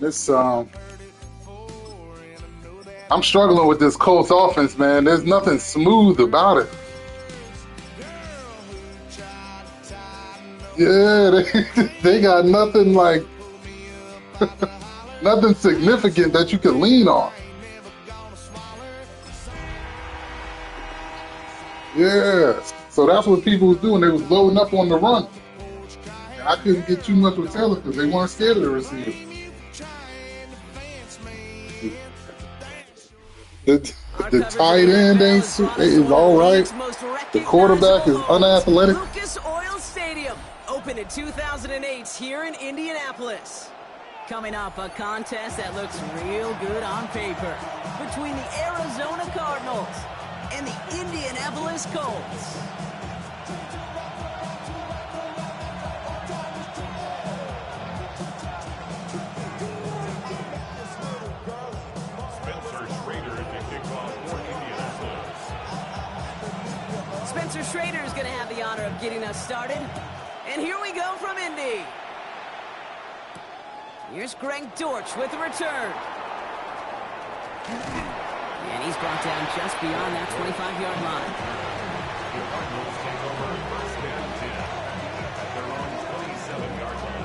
This I'm struggling with this Colts offense, man. There's nothing smooth about it. Yeah, they got nothing like nothing significant that you can lean on. Yeah, so that's what people was doing. They was loading up on the run. And I couldn't get too much with Taylor because they weren't scared of the receiver. The tight end is all right. The quarterback is unathletic. Lucas Oil Stadium, opened in 2008 here in Indianapolis. Coming up, a contest that looks real good on paper between the Arizona Cardinals and the Indianapolis Colts. Spencer Schrader is going to have the honor of getting us started. And here we go from Indy. Here's Greg Dortch with the return. And he's brought down just beyond that 25-yard line. The Cardinals take over first and 10 at their own 27-yard line.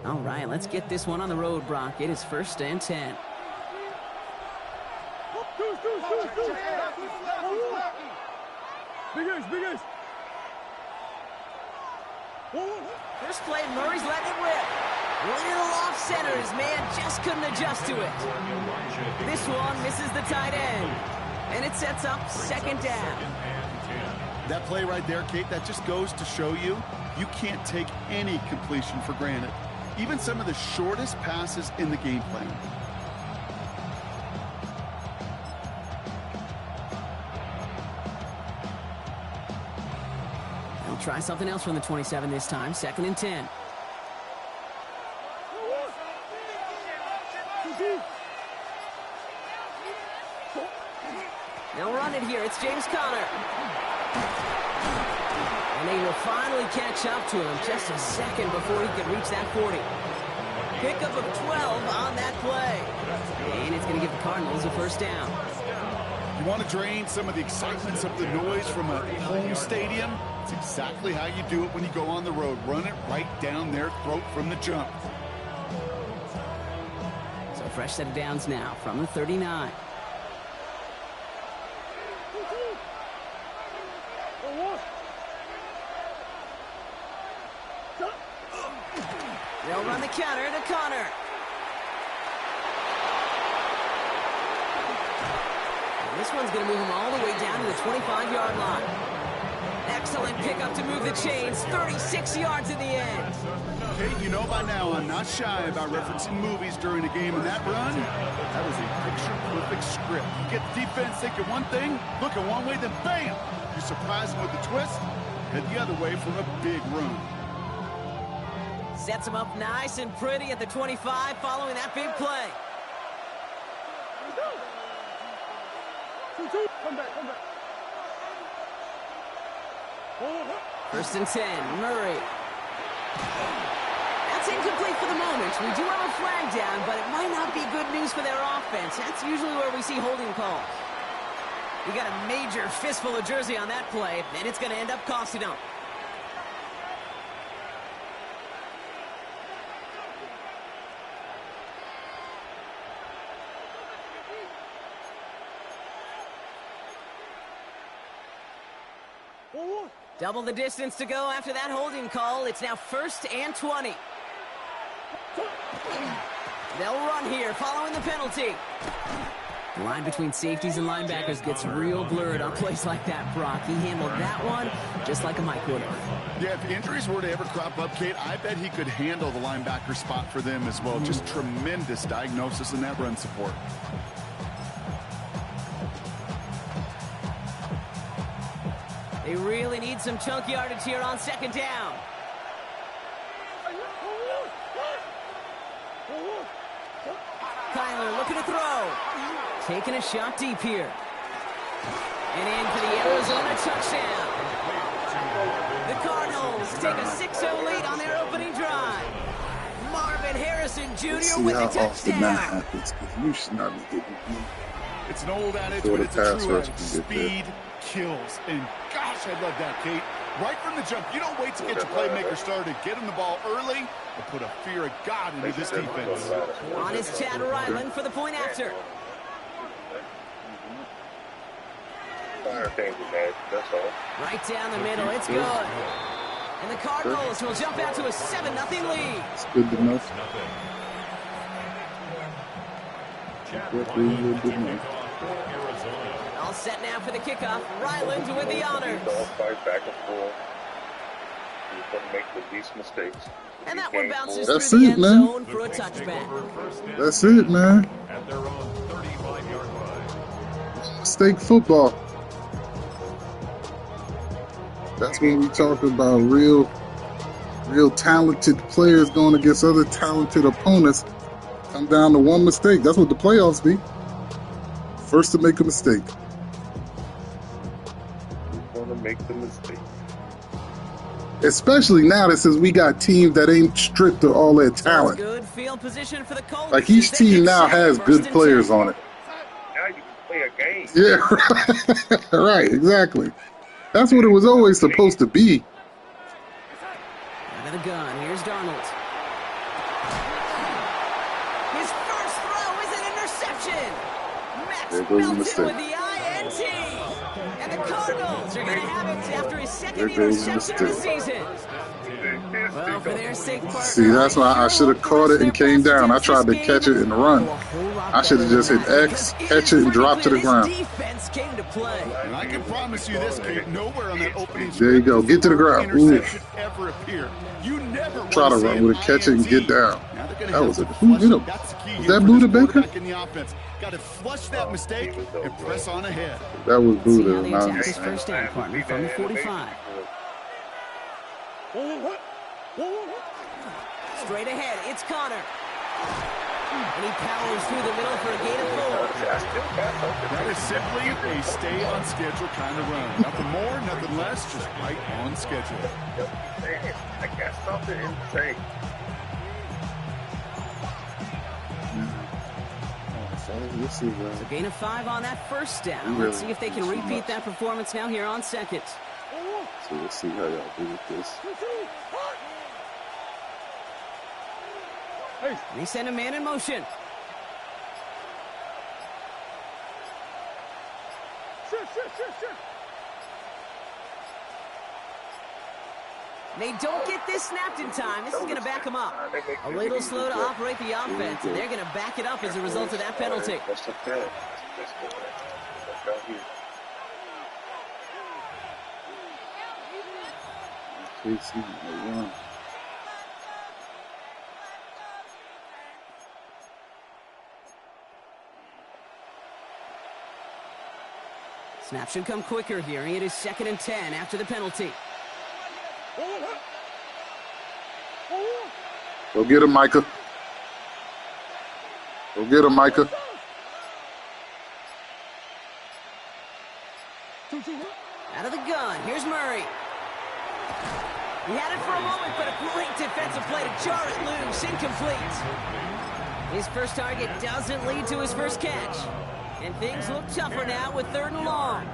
All right, let's get this one on the road, Brock. It is first and 10. First play, Murray's letting it rip. Little off center. His man just couldn't adjust to it. This one misses the tight end. And it sets up second down. That play right there, Kate, that just goes to show you, you can't take any completion for granted. Even some of the shortest passes in the game plan. He'll try something else from the 27 this time. Second and 10. They'll run it here. It's James Conner. And they will finally catch up to him just a second before he could reach that 40. Pickup of 12 on that play. And it's going to give the Cardinals a first down. You want to drain some of the excitements of the noise from a home stadium? It's exactly how you do it when you go on the road. Run it right down their throat from the jump. So fresh set of downs now from the 39. They'll run the counter to Connor. And this one's going to move him all the way down to the 25-yard line. Excellent pickup to move the chains. 36 yards in the end. Kate, you know by now I'm not shy about referencing movies during a game, and that run, that was a picture-perfect script. You get the defense thinking one thing, looking one way, then bam! You surprise them with a twist, head the other way for a big run. Sets him up nice and pretty at the 25 following that big play. Come back. First and 10, Murray. That's incomplete for the moment. We do have a flag down, but it might not be good news for their offense. That's usually where we see holding calls. We got a major fistful of jersey on that play, and it's going to end up costing them. Double the distance to go after that holding call. It's now 1st and 20. They'll run here following the penalty. The line between safeties and linebackers gets real blurred on plays like that, Brock. He handled that one just like a Mike would have. Yeah, if injuries were to ever crop up, Kate, I bet he could handle the linebacker spot for them as well. Just tremendous diagnosis in that run support. They really need some chunk yardage here on 2nd down. Kyler looking to throw. Taking a shot deep here. And in for the Arizona touchdown. The Cardinals take a 6-0 lead on their opening drive. Marvin Harrison Jr. with the touchdown. That happens, you should not be getting beat. It's an old adage, So but the it's a pass true rush adage. can get Speed kills. And gosh, I love that, Kate. Right from the jump, you don't wait to get your playmaker started. Get him the ball early and put a fear of God into this defense. On is Chad Ryland for the point after. That's all. Right down the middle, it's good. And the Cardinals will jump out to a 7-0 lead. It's good enough. All set now for the kickoff. Ryland with the honors. Fight back and forth. You can make the least mistakes. And that one bounces That's through the it, end man. zone for a touchback. That's it, man. At their own 35-yard line. Mistake football. That's when we talk about real talented players going against other talented opponents. Come down to one mistake. That's what the playoffs be. First to make a mistake. You want to make the mistake. Especially now that since we got teams that ain't stripped of all their talent. Good field position for the Colts. Like each team now has good players on it. Now you can play a game. Yeah, right, exactly. That's what it was always supposed to be. Out of the gun, here's Darnold. His first throw is an interception. Max There goes the Melton mistake. with the INT. And the Cardinals are going to have it after his second There goes the interception of the mistake. season. Well, for their sake, partner, See, that's why I should have caught it and came down. I tried to catch it and run. I should have just hit X, catch it, and drop to the ground. Defense came to play. And I can promise you this, Kate, nowhere on that opening There you go. Get to the ground. Ooh. interception ever appear. You never Try to want run see with an it, catch it, and INT. get down. Now they're gonna That have was to it. Who flush hit it. him? That's the key Was here that for Buda this Baker? quarterback in the offense. Got to flush that mistake and press on ahead. That was See Buddha. how they Now attack this first down, partner, from the 45. Straight ahead, it's Connor. And he powers through the middle for a gain of 4. That is simply a stay on schedule kind of run. Nothing more, nothing less, just right on schedule. I got something to say. We'll see, So gain of 5 on that first down. Really Let's see if they can repeat that performance now here on second. So we'll see how y'all do with this. They send a man in motion. They don't get this snapped in time. This is going to back them up. A little slow to operate the offense, and they're going to back it up as a result of that penalty. That's the thing. Casey, one. Snap should come quicker here. It is 2nd and 10 after the penalty. Go get him, Micah. Go get him, Micah. Out of the gun, here's Murray. He had it for a moment, but a great defensive play to jar it loose. Incomplete. His first target doesn't lead to his first catch. And things look tougher now with 3rd and long.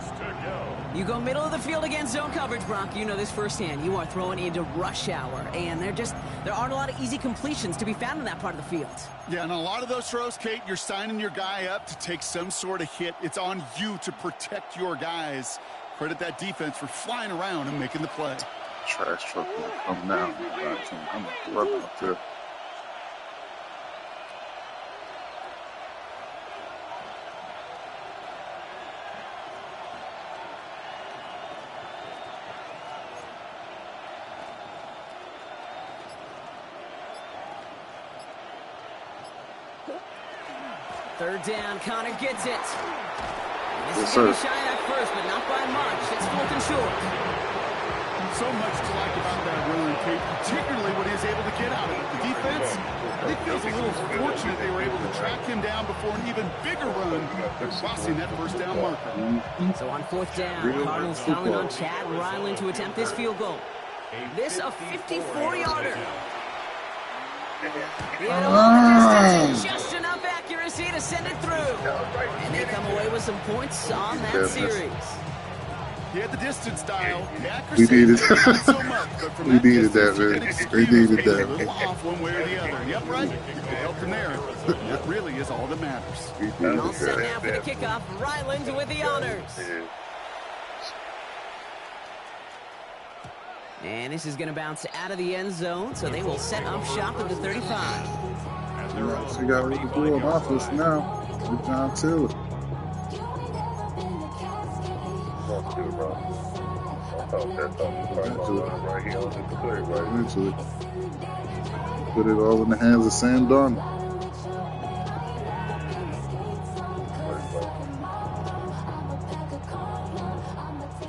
You go middle of the field against zone coverage, Brock. You know this firsthand. You are throwing into rush hour, and there aren't a lot of easy completions to be found in that part of the field. Yeah, and a lot of those throws, Kate, you're signing your guy up to take some sort of hit. It's on you to protect your guys. Credit that defense for flying around and making the play. Trash truck will come down. I'm going to run out there. Third down, Connor gets it. This Yes, is going to sir. shine at first, but not by much. It's 4th and short. So much to like about that run, Kate, particularly what he was able to get out of it. The defense, I think, feels a little fortunate they were able to track him down before an even bigger run, crossing that first down marker. So on 4th down, Cardinals counting on Chad Ryland to attempt this field goal. This a 54-yarder. Just enough accuracy to send it through. And they come away with some points on that series. He had the distance dial, the We accuracy, needed not so much, but from We needed distance, that, you man. can We excuse needed being that. a little off one way or the other. Yep, right. It helped him there. That really is all that matters. All set now for the kickoff. Ryland with the honors. And this is going to bounce out of the end zone, so they will set up shop at the 35. Yeah, so you got what to do on offense now. With John Taylor. Eventually. Put it all in the hands of Sam Darnold.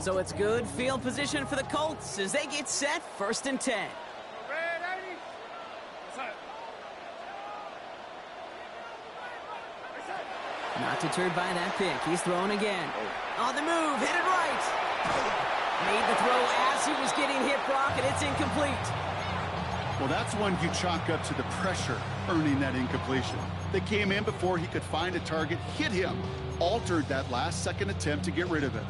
So it's good field position for the Colts as they get set 1st and 10. Not deterred by that pick. He's throwing again. On the move, hit it right. Made the throw as he was getting hit, Brock, and it's incomplete. Well, that's one you chalk up to the pressure earning that incompletion. They came in before he could find a target, hit him, altered that last-second attempt to get rid of it.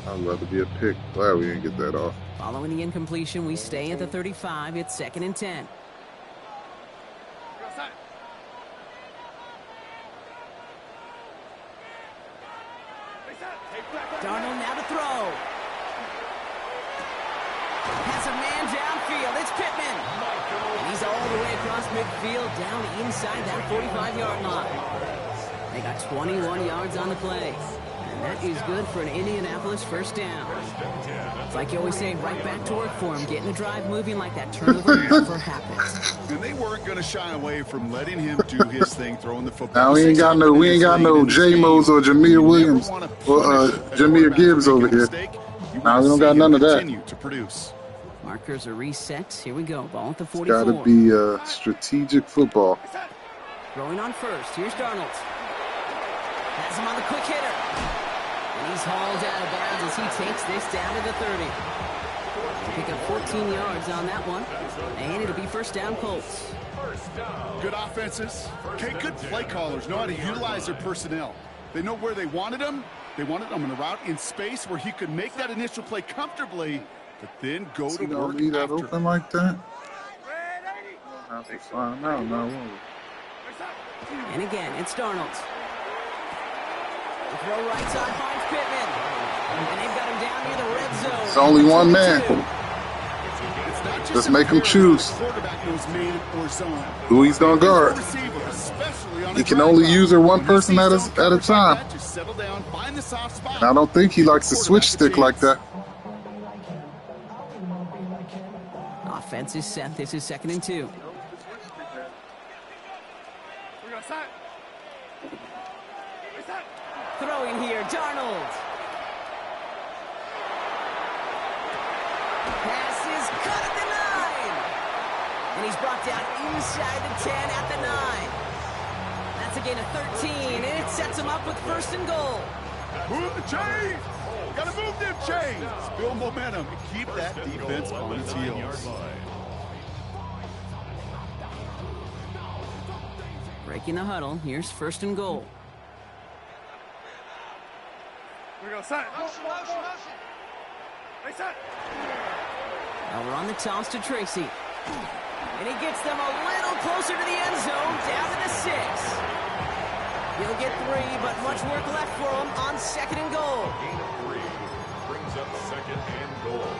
I'd rather be a pick. Glad we didn't get that off. Following the incompletion, we stay at the 35. It's 2nd and 10. Darnold now to throw. Has a man downfield. It's Pittman. And he's all the way across midfield down inside that 45-yard line. They got 21 yards on the play. And that is good for an Indianapolis first down. It's like you always say, right back to work for him, getting the drive moving like that turnover never happened. And they weren't going to shy away from letting him do his thing, throwing the football. Now we ain't got no J-Mos or Jameer Williams or Jameer Gibbs over here. You Now want we to don't see got him none of that. continue to produce. Markers are reset. Here we go. Ball at the It's 44. got to be strategic football. Throwing on first. Here's Darnold. Has him on the quick hitter. And he's hauled out of bounds as he takes this down to the 30. Pick up 14 yards on that one. And it'll be first down Colts. Good offenses. Okay, good play callers know how to utilize their personnel. They know where they wanted him. They wanted him in a route in space where he could make that initial play comfortably, but then go to work Leave that after. open like that? We'll have to find out now, won't we? And again, it's Darnold. The throw right side finds Pittman. And they've got him down near the red zone. It's only one man. It's not just Just make him choose quarterback knows man or zone. who he's going to guard. Receiver, especially on He a can drive only route. use her one When you person see at zone a coverage like time. that, just settle down, find the soft spot. And I don't think he likes to switch stick like that. Offense is set. This is 2nd and 2. Throwing here, Darnold. Pass is cut at the 9. And he's brought down inside the 10 at the 9. That's a gain of 13, and it sets him up with 1st and goal. Move the chains! Gotta move them chains! Build momentum and keep that defense on its heels. Breaking the huddle. Here's 1st and goal. Now we're on the toss to Tracy. And he gets them a little closer to the end zone, down to the 6. He'll get 3, but much work left for him on 2nd and goal. Gain of 3 brings up 2nd and goal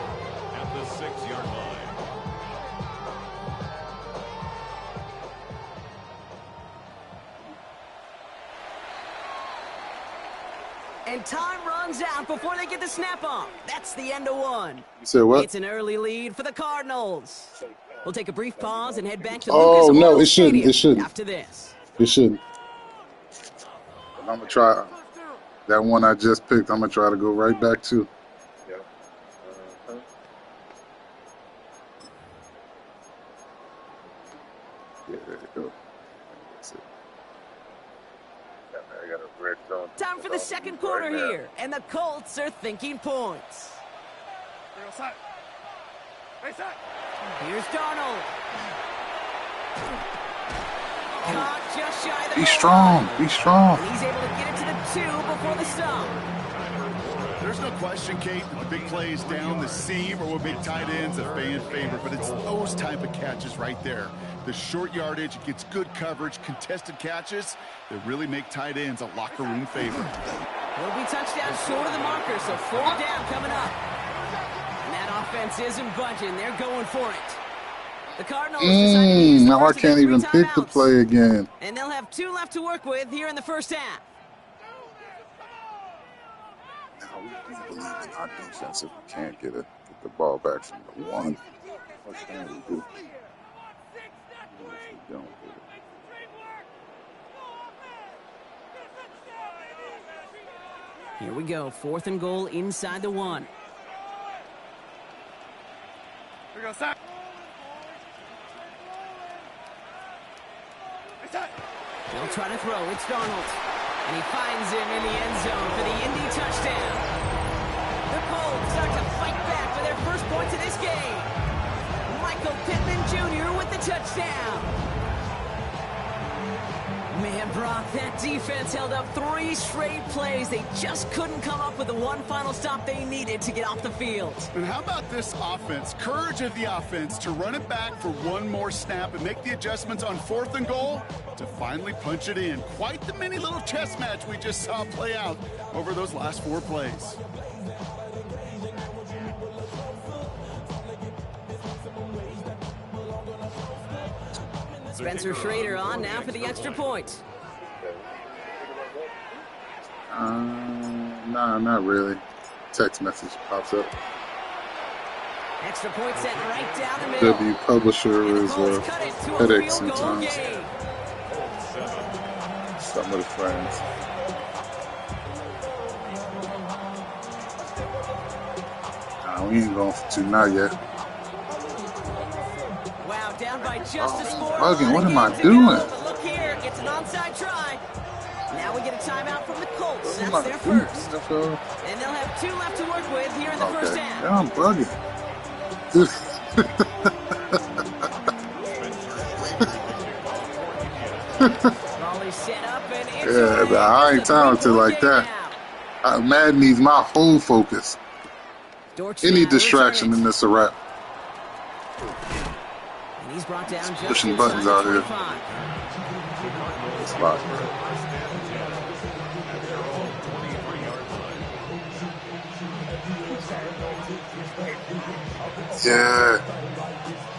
at the 6-yard line. And time runs out before they get the snap off. That's the end of 1. You said what? It's an early lead for the Cardinals. We'll take a brief pause and head back to Oh, Lucas no, Oil it shouldn't. Stadium It shouldn't. after this. It shouldn't. I'm going to try that one I just picked. I'm going to try to go right back to. Yeah, there you go. That's it. I got a red zone. Time for the 2nd quarter here, and the Colts are thinking points. Here's Darnold. Caught just shy of the Be goal strong. line. Be strong. And he's able to get it to the 2 before the stop. There's no question, Kate, that the big plays down the seam or what big tight ends a fan favorite, but it's those type of catches right there. The short yardage, it gets good coverage, contested catches that really make tight ends a locker room favorite. Will be touchdown short of the marker, so 4th down coming up. And that offense isn't budging. They're going for it. The Cardinals decide to use the Now I first of their can't 3 even pick the timeouts. play again. And they'll have 2 left to work with here in the 1st half. Now we believe in our defense if we can't get the ball back from the 1. What can we do? If we don't do it. Here we go. 4th and goal inside the 1. They'll try to throw. It's Darnold. And he finds him in the end zone for the Indy touchdown. The Colts start to fight back for their first points of this game. Michael Pittman Jr. with the touchdown. Man, Brock, that defense held up 3 straight plays. They just couldn't come up with the one final stop they needed to get off the field. And how about this offense? Courage of the offense to run it back for one more snap and make the adjustments on 4th and goal to finally punch it in. Quite the mini little chess match we just saw play out over those last 4 plays. Spencer Schrader on now for the extra point. Nah, not really. Text message pops up. Extra point set right down the middle. W publisher And the is Colts cut it to a headache field goal sometimes. game. Some of the friends. Nah, we ain't going for 2 not yet. Wow, down by just a score. Bugging, what am I Go, doing? but look here, it's an onside try. Now we get a timeout from the Colts. What am That's I their doing? first. And they'll have 2 left to work with here in the first Okay, half. now I'm bugging. Raleigh set up and Yeah, nah, I ain't talented like that. Madden needs my whole focus. Any distraction in this a wrap. And he's brought down just pushing buttons out here. It's a lot. Yeah.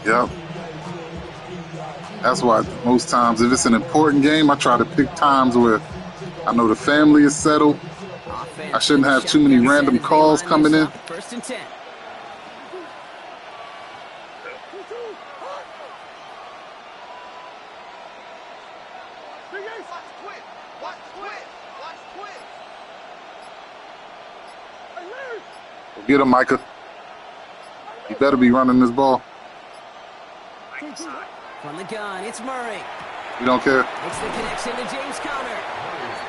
Yep. That's why most times, if it's an important game, I try to pick times where I know the family is settled. I shouldn't have too many random calls coming in. First and 10. Get him, Micah. You better be running this ball. From the gun, it's Murray. You don't care. It's the connection to James Conner.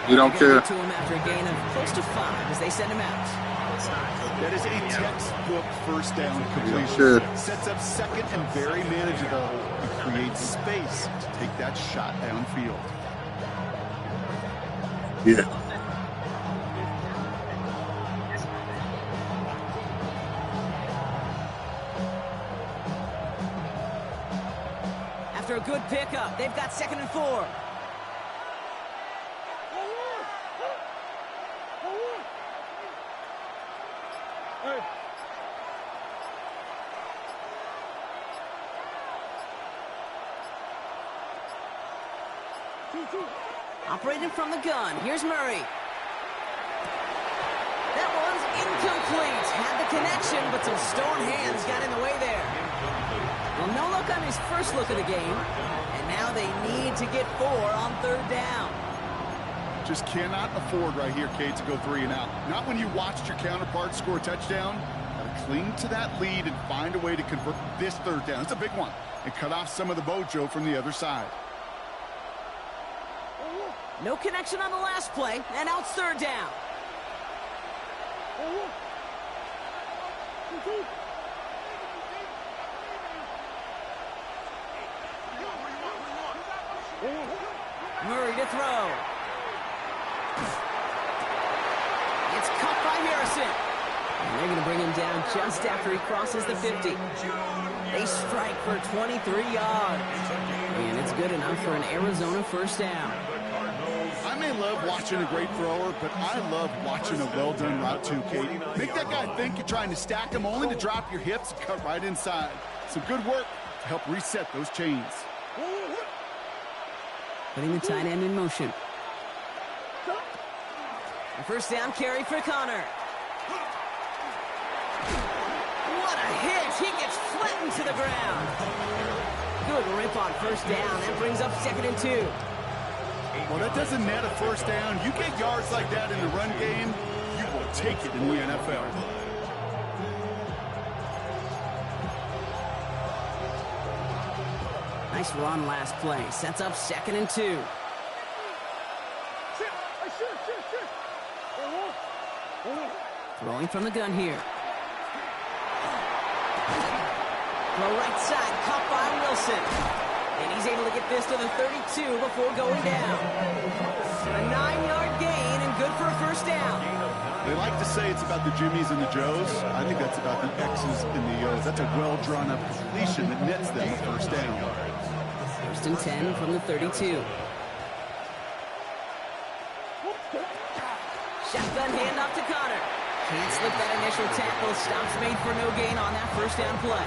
You don't care. To him after a gain of close to 5 as they send him out. That is a textbook first down completion. Sure. Sets up second and very manageable. It creates space to take that shot downfield. Yeah. After a good pickup, they've got 2nd and 4. Operating from the gun, here's Murray. That one's incomplete. Had the connection, but some stone hands got in the way there. Well, no look on his first look of the game, and now they need to get 4 on 3rd down. Just cannot afford right here, Kate, to go 3 and out. Not when you watched your counterpart score a touchdown. Got to cling to that lead and find a way to convert this 3rd down. It's a big one. And cut off some of the mojo from the other side. No connection on the last play, and now it's 3rd down. Murray to throw. It's caught by Harrison. And they're going to bring him down just after he crosses the 50. They strike for 23 yards. And it's good enough for an Arizona first down. I may love watching a great thrower, but I love watching a well-done route too, Kate. Make that guy think you're trying to stack him only to drop your hips and cut right inside. Some good work to help reset those chains. Putting the tight end in motion. A first down carry for Conner. What a hit! He gets flattened to the ground. Good rip on first down. That brings up 2nd and 2. Well, that doesn't net a first down. You get yards like that in the run game, you will take it in the NFL. Nice run last play. Sets up 2nd and 2. Throwing from the gun here. The right side, caught by Wilson. And he's able to get this to the 32 before going down. A 9-yard gain and good for a first down. They like to say it's about the Jimmies and the Joes. I think that's about the X's and the O's. That's a well-drawn up completion that nets them a first down. 1st and 10 from the 32. Shotgun handoff to Conner. Can't slip that initial tackle. Stops made for no gain on that first down play.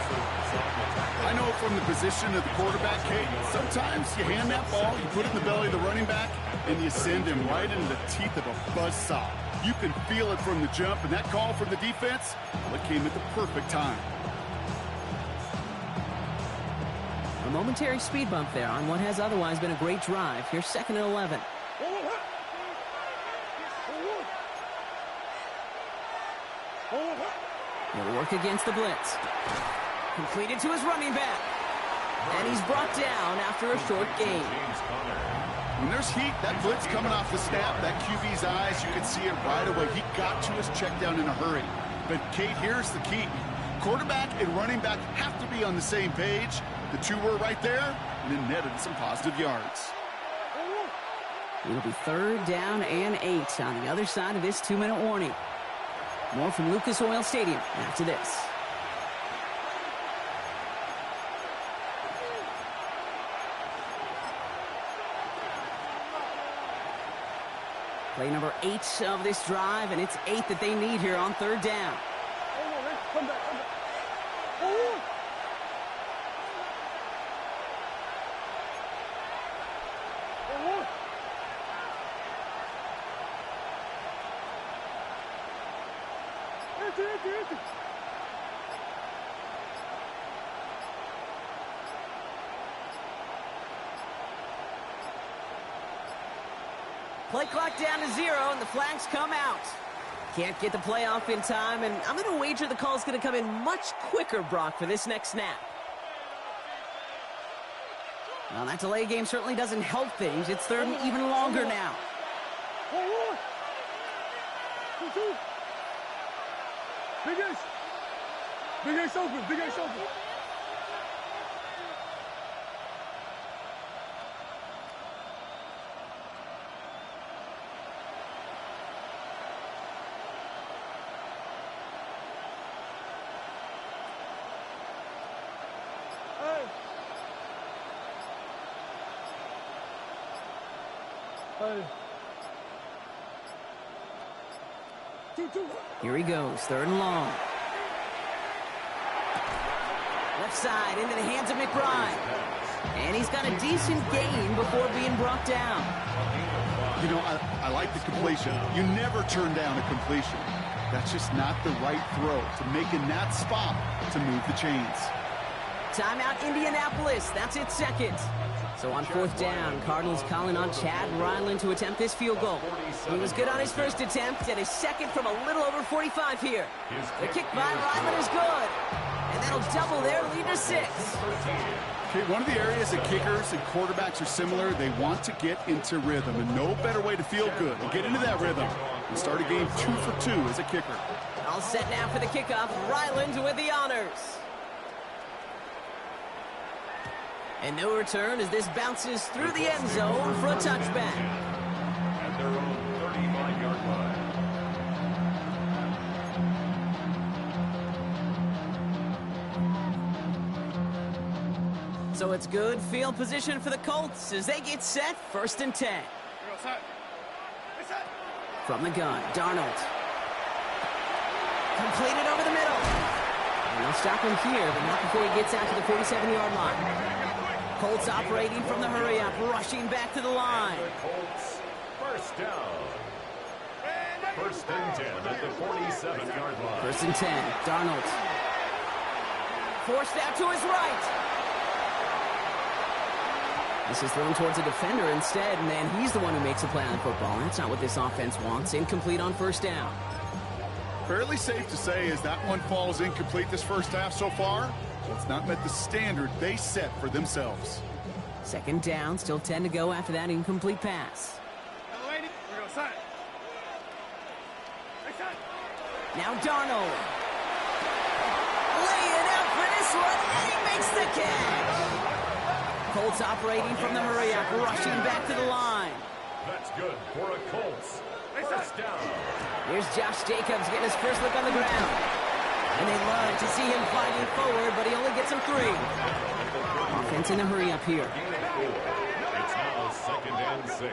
I know from the position of the quarterback, Kate, sometimes you hand that ball, you put it in the belly of the running back, and you send him right into the teeth of a buzzsaw. You can feel it from the jump, and that call from the defense, well, it came at the perfect time. A momentary speed bump there on what has otherwise been a great drive. Here's 2nd and 11. He'll work against the blitz. Completed to his running back. And he's brought down after a short gain. When there's heat, that blitz coming off the snap, that QB's eyes, you can see it right away. He got to his check down in a hurry. But, Kate, here's the key. Quarterback and running back have to be on the same page. The two were right there, and it netted some positive yards. It'll be 3rd down and 8 on the other side of this 2-minute warning. More from Lucas Oil Stadium after this. Play number 8 of this drive, and it's 8 that they need here on 3rd down. Come back. Play clock down to 0, and the flags come out. Can't get the play off in time, and I'm going to wager the call's going to come in much quicker, Brock, for this next snap. Well, that delay game certainly doesn't help things. It's 3rd and even longer now. Big Ace open. Here he goes, 3rd and long. Left side into the hands of McBride. And he's got a decent gain before being brought down. You know, I like the completion. You never turn down a completion. That's just not the right throw to make in that spot to move the chains. Timeout Indianapolis. That's its 2nd. So on 4th down, Cardinals calling on Chad Ryland to attempt this field goal. He was good on his first attempt, and his second from a little over 45 here. The kick by Ryland is good. And that'll double their lead to 6. Okay, one of the areas that kickers and quarterbacks are similar, they want to get into rhythm, and no better way to feel good than get into that rhythm and start a game 2 for 2 as a kicker. All set now for the kickoff. Ryland with the honors. And no return as this bounces through the end zone for a touchback. At their own 35-yard line. So it's good field position for the Colts as they get set, 1st and 10. From the gun, Darnold. Completed over the middle. And they'll stop him here, but not before he gets out to the 47-yard line. Colts operating from the hurry-up, rushing back to the line. Colts, 1st down. 1st and 10 at the 47-yard line. 1st and 10, Darnold. Forced out to his right. This is thrown towards a defender instead, and then he's the one who makes a play on the football. That's not what this offense wants. Incomplete on 1st down. Fairly safe to say as that one falls incomplete this first half so far. It's not met the standard they set for themselves. 2nd down, still 10 to go after that incomplete pass. Now Darnold. Laying out for this one, and he makes the catch. Colts operating from the hurry-up, rushing back to the line. That's good for a Colts. 1st down. Here's Josh Jacobs getting his first look on the ground. And they love to see him fighting forward, but he only gets him 3. Offense in a hurry-up here. It's now 2nd and 6.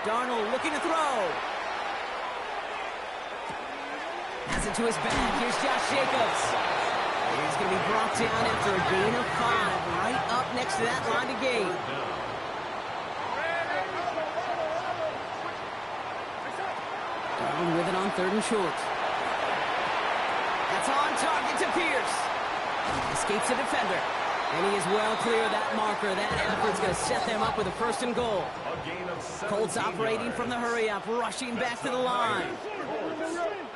Darnold looking to throw. Has it to his back. Here's Josh Jacobs. He's going to be brought down after a gain of 5, right up next to that line of gain. Darnold with it on 3rd and short. That's on target to Pierce. Escapes the defender. And he is well clear of that marker. That effort's going to set them up with a 1st and goal. A gain of 17 Colts operating yards. from the hurry-up, rushing back to the line.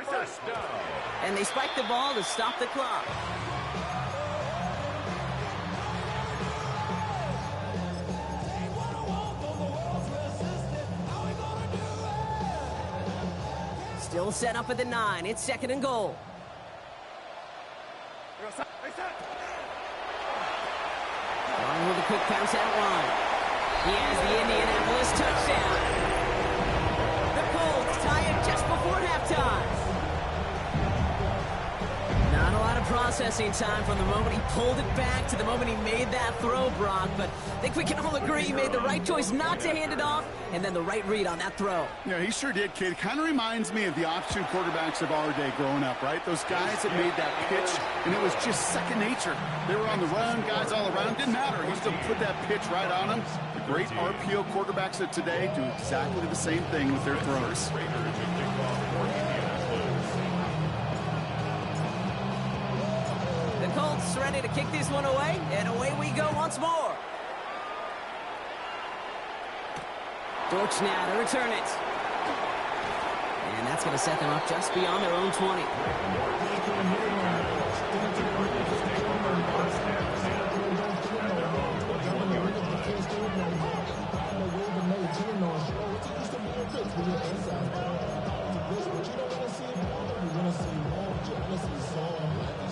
1st down. And they spike the ball to stop the clock. Still set up at the 9. It's 2nd and goal. On with a quick pass out wide. He has the Indianapolis touchdown. The Colts tie it just before halftime. Not a lot of processing time from the moment he pulled it back to the moment he made that throw, Brock. But I think we can all agree he made the right choice not to hand it off, and then the right read on that throw. Yeah, he sure did, kid. Kind of reminds me of the option quarterbacks of our day growing up, right? Those guys that made that pitch, and it was just second nature. They were on the run, guys all around. Didn't matter. He still put that pitch right on them. The great RPO quarterbacks of today do exactly the same thing with their throws. The Colts ready to kick this one away, and away we go once more. Dortch now to return it. And that's going to set them up just beyond their own 20.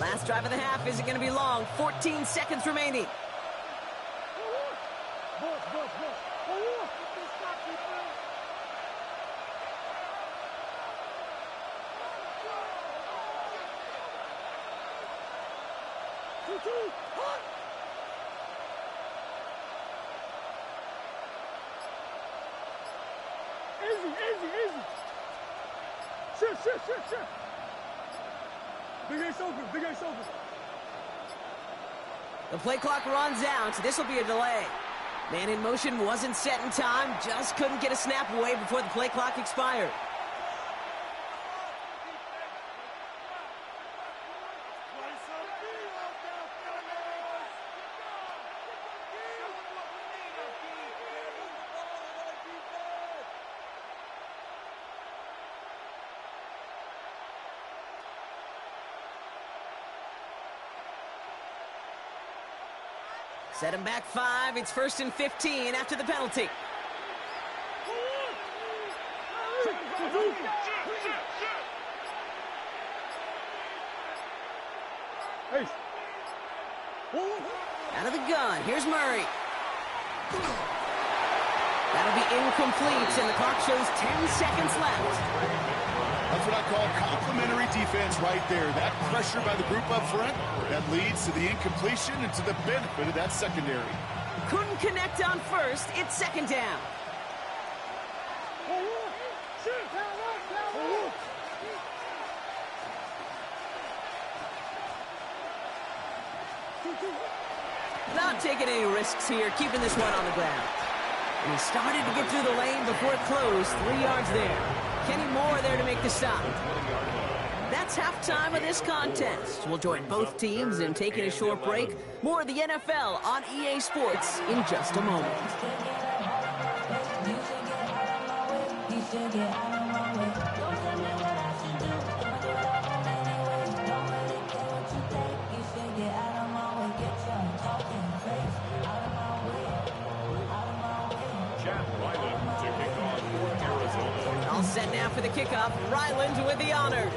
Last drive of the half isn't going to be long. 14 seconds remaining. Easy. Shit. Big Ace open. The play clock runs out. This will be a delay. Man in motion wasn't set in time. Just couldn't get a snap away before the play clock expired. Set him back 5. It's 1st and 15 after the penalty. Out of the gun. Here's Murray. That'll be incomplete, and the clock shows 10 seconds left. That's what I call complimentary defense right there. That pressure by the group up front, that leads to the incompletion and to the benefit of that secondary. Couldn't connect on first. It's 2nd down. Not taking any risks here, keeping this one on the ground. And he started to get through the lane before it closed. 3 yards there. Kenny Moore there to make the stop. That's halftime of this contest. We'll join both teams in taking a short break. More of the NFL on EA Sports in just a moment. All set now for the kickoff. Ryland with the honors.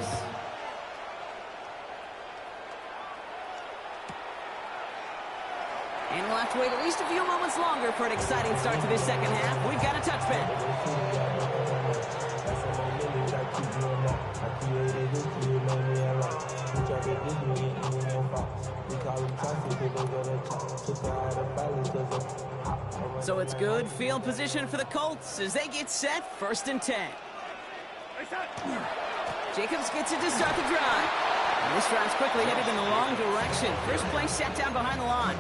And we'll have to wait at least a few moments longer for an exciting start to this second half. We've got a touchback. So it's good field position for the Colts as they get set. 1st and 10. Jacobs gets it to start the drive. And this drive's quickly headed in the wrong direction. First play set down behind the line.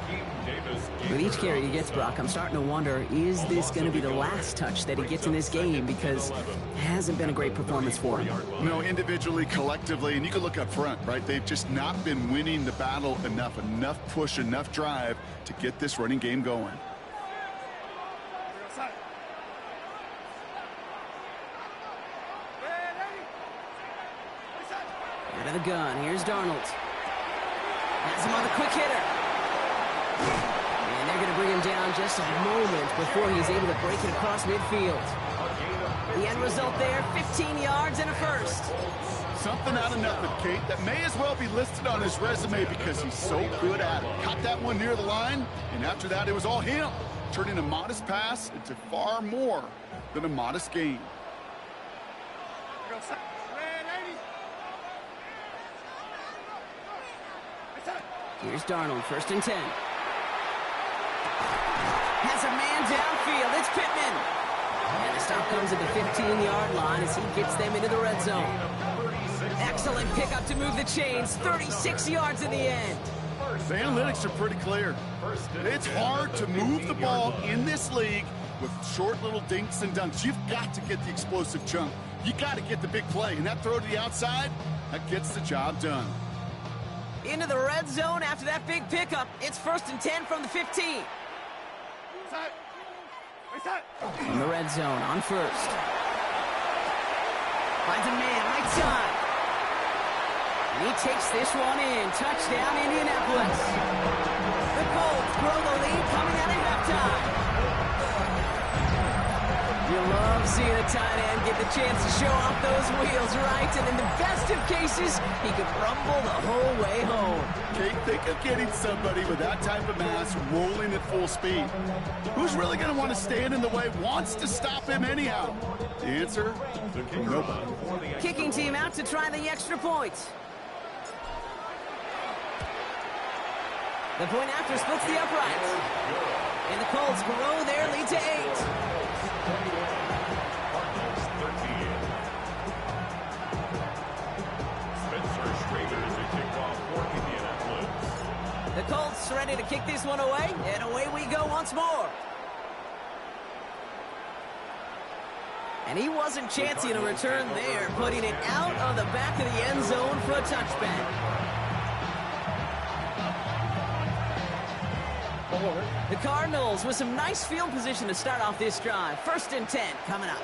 With each carry he gets, Brock, I'm starting to wonder, is this going to be the last touch that he gets in this game? Because it hasn't been a great performance for him. You know, individually, collectively, and you can look up front, right? They've just not been winning the battle enough push, enough drive to get this running game going. of the gun. Here's Darnold. Has him on the quick hitter. And they're going to bring him down just a moment before he's able to break it across midfield. The end result there, 15 yards and a first. Something out of nothing, Kate, that may as well be listed on his resume because he's so good at it. Caught that one near the line, and after that, it was all him, turning a modest pass into far more than a modest gain. Here's Darnold, 1st and 10. Has a man downfield. It's Pittman. And the stop comes at the 15-yard line as he gets them into the red zone. Excellent pickup to move the chains. 36 yards in the end. The analytics are pretty clear. It's hard to move the ball in this league with short little dinks and dunks. You've got to get the explosive chunk. You got to get the big play. And that throw to the outside, that gets the job done. Into the red zone after that big pickup. It's 1st and 10 from the 15. From the red zone on 1st. Finds a man, right side. And he takes this one in. Touchdown, Indianapolis. The Colts grow the lead coming out of halftime. You love seeing a tight end get the chance to show off those wheels, right? And in the best of cases, he could rumble the whole way home. Kate, think of getting somebody with that type of mass rolling at full speed. Who's really going to want to stand in the way, wants to stop him anyhow? The answer, nobody. Kicking team out to try the extra point. The point after splits the uprights. And the Colts grow their lead to 8. The Colts ready to kick this one away, and away we go once more. And he wasn't chancing a return there, putting it out of the back of the end zone for a touchback. The Cardinals with some nice field position to start off this drive. 1st and 10 coming up.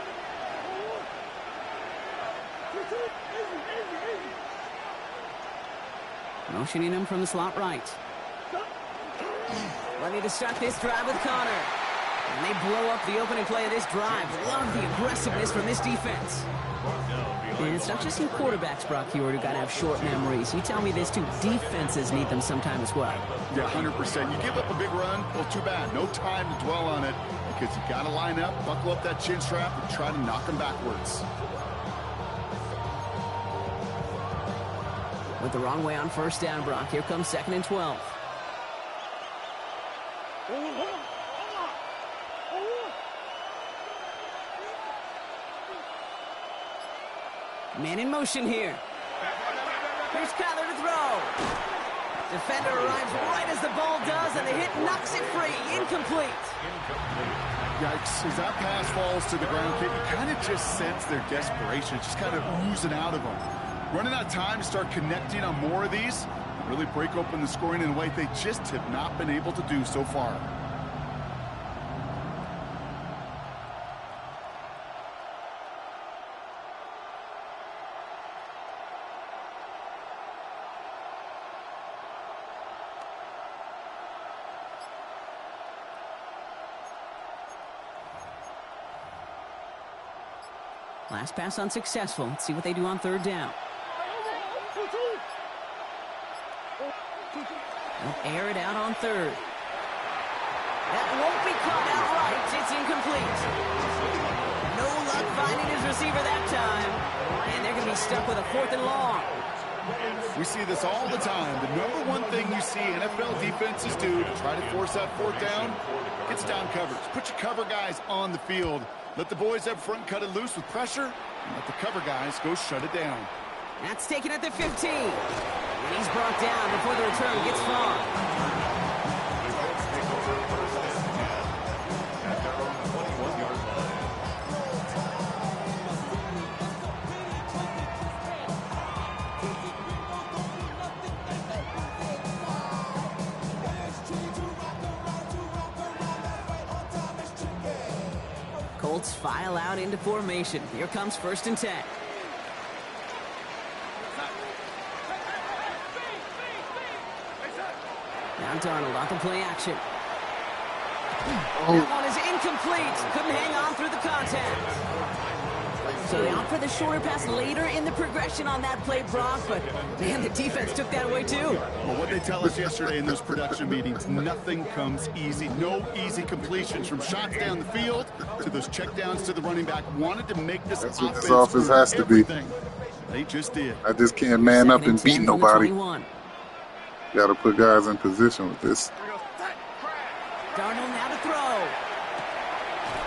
Motioning him from the slot right. Ready to start this drive with Connor. And they blow up the opening play of this drive. Love the aggressiveness from this defense. And it's not just in quarterbacks, Brock Heward, who got to have short memories. You tell me this too, defenses need them sometime as well. Yeah, 100%. You give up a big run, well, too bad. No time to dwell on it because you got to line up, buckle up that chin strap, and try to knock them backwards. Went the wrong way on 1st down, Brock. Here comes 2nd and 12. Man in motion here. Here's Kyler to throw. Defender arrives right as the ball does, and the hit knocks it free. Incomplete. Yikes. As that pass falls to the ground, Kate, you kind of just sense their desperation. It's just kind of oozing out of them. Running out of time to start connecting on more of these, really break open the scoring in a way they just have not been able to do so far. Last pass unsuccessful. Let's see what they do on 3rd down. They'll air it out on 3rd. That won't be caught outright. It's incomplete. No luck finding his receiver that time. And they're going to be stuck with a 4th and long. We see this all the time. The number one thing you see NFL defenses do to try to force that 4th down, gets down coverage. Put your cover guys on the field. Let the boys up front cut it loose with pressure, and let the cover guys go shut it down. That's taken at the 15. And he's brought down before the return gets far. Colts file out into formation. Here comes 1st and 10. Now Darnold on the play action. Oh, That one is incomplete. Couldn't hang on through the contact. So they opt for the shorter pass later in the progression on that play, Brock, but man, the defense took that away too. Well, what they tell us yesterday in those production meetings, nothing comes easy. No easy completions from shots down the field to those checkdowns to the running back. Wanted to make this that's what offense this offense has to be. everything. They just did. I just can't man up and beat 2nd and 10 from the nobody. 21. Got to put guys in position with this. Darnold now to throw.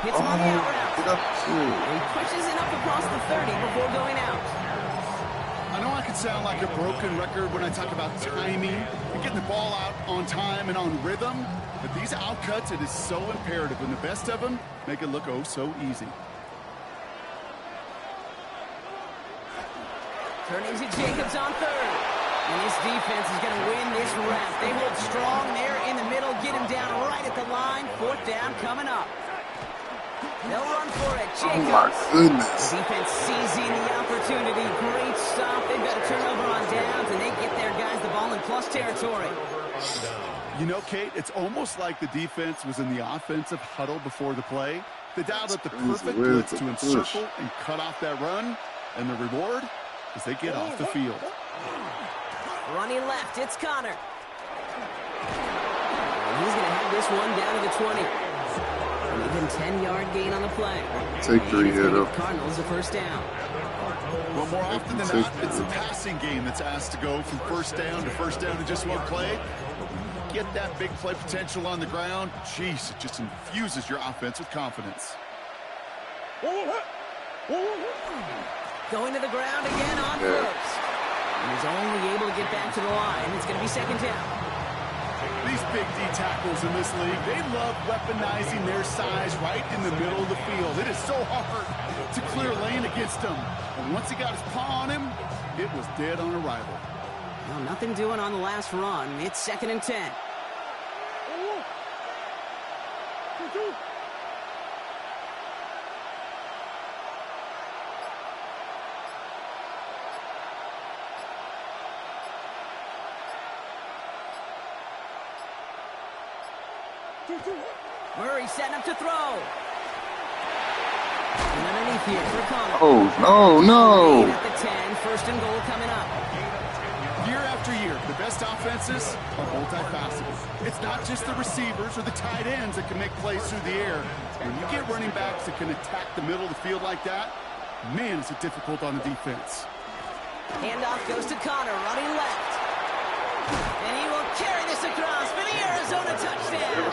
Hits him on the out route. And pushes it up across the 30 before going out. I know I can sound like a broken record when I talk about timing and getting the ball out on time and on rhythm, but these outcuts, it is so imperative, and the best of them make it look oh so easy. Turning to Jacobs on 3rd. And this defense is going to win this round. They hold strong there in the middle, get him down right at the line. 4th down coming up. They'll run for it. Jacobs. Oh my goodness. The defense seizing the opportunity. Great stop. They've got a turnover on downs, and they get their guys the ball in plus territory. You know, Kate, it's almost like the defense was in the offensive huddle before the play. They dialed up the perfect blitz to encircle and cut off that run, and the reward is they get off the field. Running left, it's Connor. He's going to have this one down to the 20. An even 10-yard gain on the play. Take 3 here, though. Cardinals a 1st down. Well, more often than not, it's the passing game that's asked to go from 1st down to 1st down in just one play. Get that big play potential on the ground. Jeez, it just infuses your offense with confidence. Going to the ground again on 1st. And he's only able to get back to the line. It's going to be 2nd down. These big D tackles in this league, they love weaponizing their size right in the middle of the field. It is so hard to clear lane against them. And once he got his paw on him, it was dead on arrival. Well, nothing doing on the last run. It's 2nd and 10. Murray setting up to throw. And underneath here for Connor. Oh, no. At the 10, 1st and goal coming up. Year after year, the best offenses are multifaceted. It's not just the receivers or the tight ends that can make plays through the air. When you get running backs that can attack the middle of the field like that, man, is it difficult on the defense. Handoff goes to Connor, running left. And he will carry this across for the Arizona touchdown.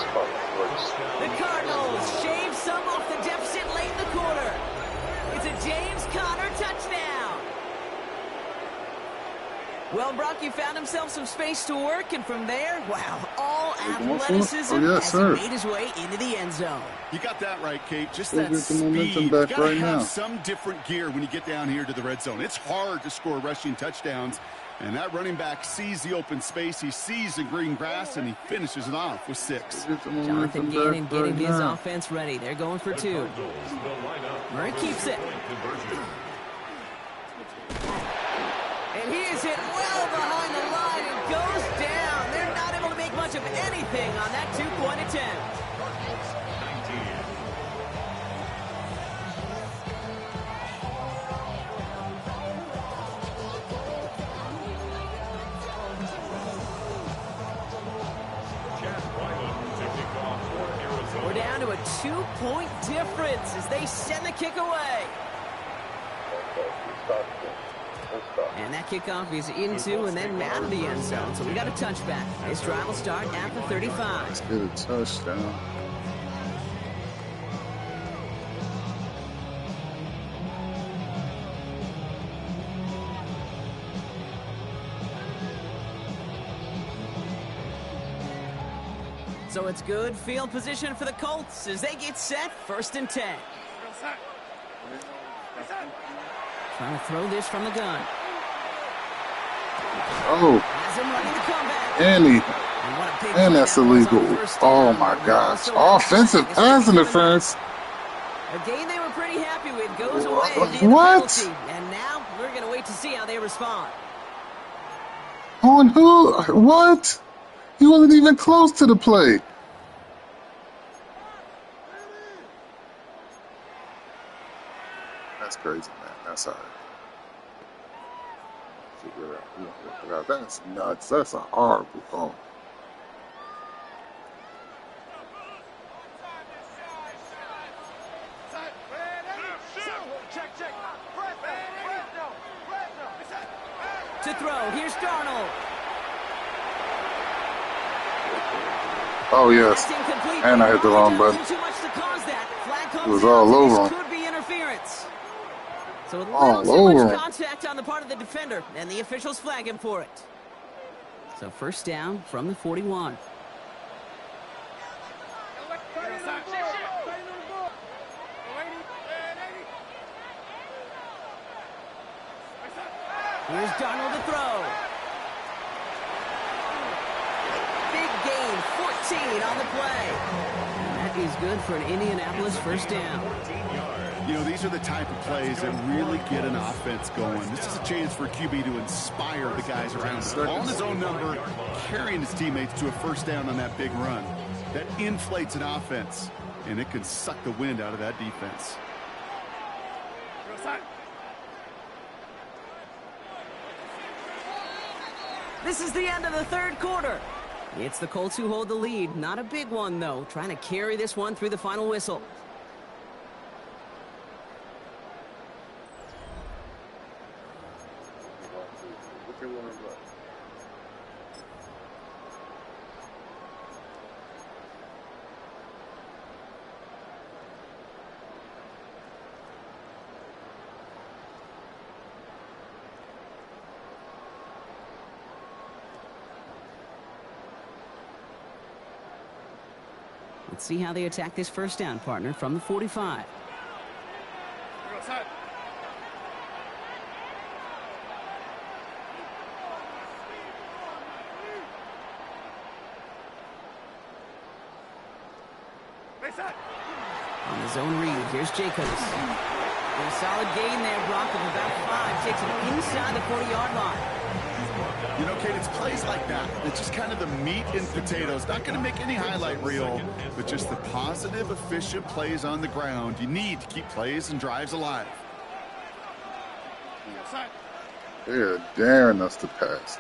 The Cardinals shave some off the deficit late in the quarter. It's a James Conner touchdown. Well, Brock, you found himself some space to work, and from there, wow, all athleticism as he made his way into the end zone. You got that right, Kate. Just We'll that get the speed. momentum You back gotta right have now. some different gear when you get down here to the red zone. It's hard to score rushing touchdowns, and that running back sees the open space, he sees the green grass, and he finishes it off with 6. Jonathan Gannon getting his offense ready. They're going for 2. Murray keeps it. And he is hit well behind the line and goes down. They're not able to make much of anything on that 2-point attempt. We're down to a 2-point difference as they send the kick away. And that kickoff is into and then out of the end zone. So we got a touchback. This drive will start at the 35. Let's get a touchdown. So it's good field position for the Colts as they get set. 1st and 10. Trying to throw this from the gun. Oh, Has him running the comeback. and that's illegal. Oh my gosh. Offensive pass interference. A game they were pretty happy with goes away. What? And now we're going to wait to see how they respond. On who? What? He wasn't even close to the play. That's crazy, man. That's all right. Figure it out. We gonna figure it out. That's nuts. That's a horrible call. To throw, here's Darnold. Oh, yes. That's incomplete. And I hit the wrong button. Too much to cause that. Flag comes It was out, all so over this him. could be interference. So a little All too over much him. contact on the part of the defender, and the officials flag him for it. So first down from the 41. Here's Darnold to throw. Big gain, 14 on the play. And that is good for an Indianapolis first down. You know, these are the type of plays that really get an offense going. This is a chance for QB to inspire the guys around him. On his own number, carrying his teammates to a first down on that big run. That inflates an offense, and it can suck the wind out of that defense. This is the end of the third quarter. It's the Colts who hold the lead. Not a big one, though. Trying to carry this one through the final whistle. Let's see how they attack this first down, partner, from the 45. On the zone read, here's Jacobs. A solid gain there, Brock, of about 5. Takes him inside the 40-yard line. You know, Kate, it's plays like that. It's just kind of the meat and potatoes. Not going to make any highlight reel, but just the positive, efficient plays on the ground. You need to keep plays and drives alive. They're daring us to pass.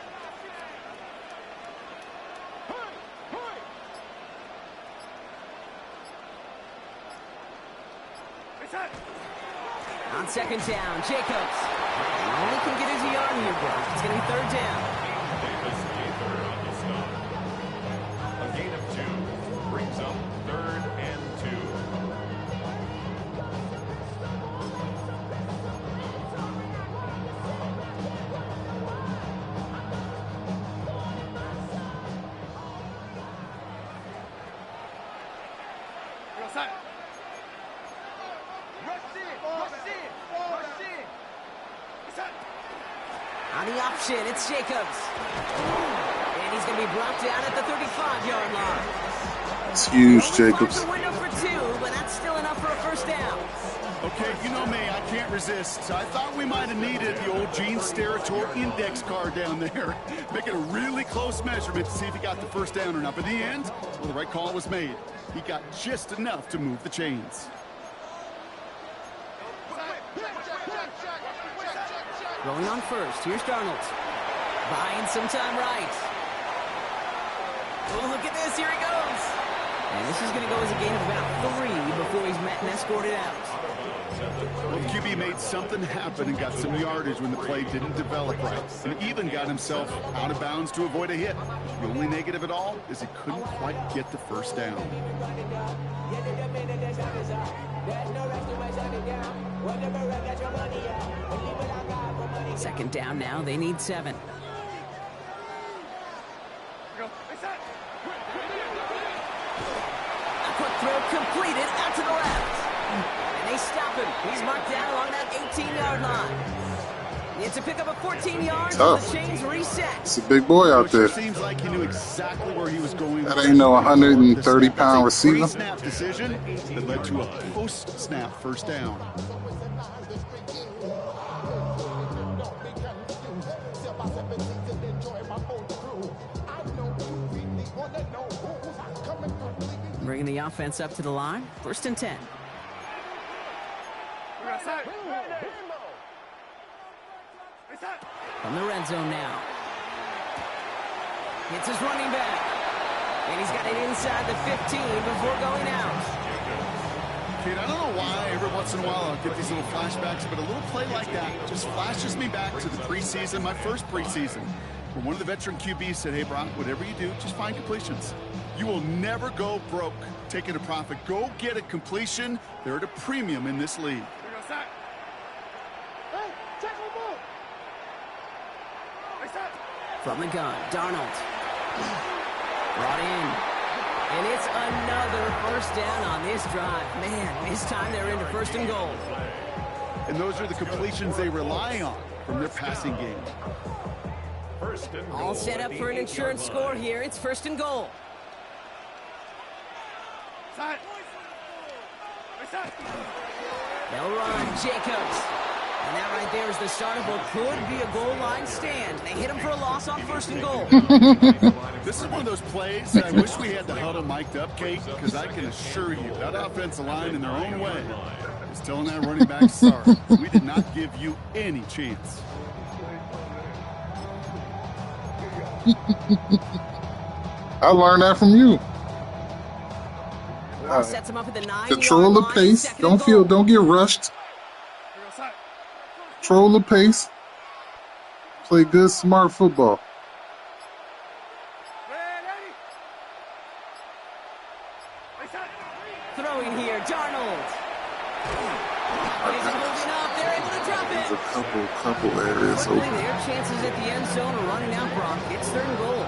On second down, Jacobs. Only can get his yard here, Brock. It's going to be third down. Davis, Gaither on the stop. A gain of 2 brings up 3rd and 2. On the option, it's Jacobs. And he's going to be brought down at the 35-yard line. It's huge, Only Jacobs. finds a window for 2, but that's still enough for a first down. Okay, you know me, I can't resist. I thought we might have needed the old Gene Steratore index card down there. Make it a really close measurement to see if he got the first down or not. But in the end, well, the right call was made. He got just enough to move the chains. Going on first, here's Darnold. Buying some time right. Oh, look at this, here he goes. And this is going to go as a gain of about 3 before he's met and escorted out. Well, the QB made something happen and got some yardage when the play didn't develop right. And even got himself out of bounds to avoid a hit. The only negative at all is he couldn't quite get the first down. Second down now, they need 7. A quick throw completed out to the left. And they stop him. He's marked down along that 18-yard line. It's a pick up of 14 yards. Tough. The chains reset. It's a big boy out there. It seems like he knew exactly where he was going. That ain't no 130-pound receiver. Pre-snap decision that led to a post-snap first down. Bringing the offense up to the line. 1st and 10. From the red zone now. It's his running back. And he's got it inside the 15 before going out. Kid, I don't know why every once in a while I'll get these little flashbacks, but a little play like that just flashes me back to the preseason, my first preseason, where one of the veteran QBs said, hey, Brock, whatever you do, just find completions. You will never go broke taking a profit. Go get a completion. They're at a premium in this league. From the gun, Darnold. Brought in. And it's another 1st down on this drive. Man, this time they're into 1st and goal. And those are the completions they rely on from their passing game. All set up for an insurance score here. It's 1st and goal. They'll run. Jacobs. And that right there is the start of what could be a goal line stand. They hit him for a loss on 1st and goal. This is one of those plays that I wish we had the huddle mic'd up, Kate, because I can assure you that offensive line in their own way is telling that running back, sorry, we did not give you any chance. I learned that from you. Sets him up at the 9-yard Control the line, pace. 2nd and Don't goal. get rushed. Control the pace. Play good, smart football. Throwing here, Darnold. Is holding up. They're able to drop There's it. a couple areas Quickly, open. their chances at the end zone are running out, Brock. It's 3rd and goal.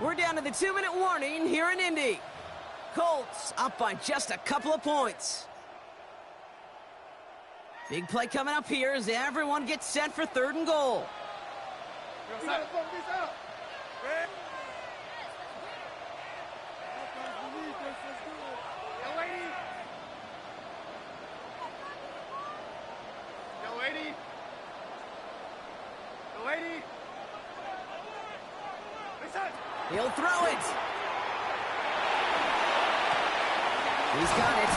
We're down to the 2-minute warning here in Indy. Colts up by just a couple of points. Big play coming up here as everyone gets set for 3rd and goal. He'll throw it. He's got it.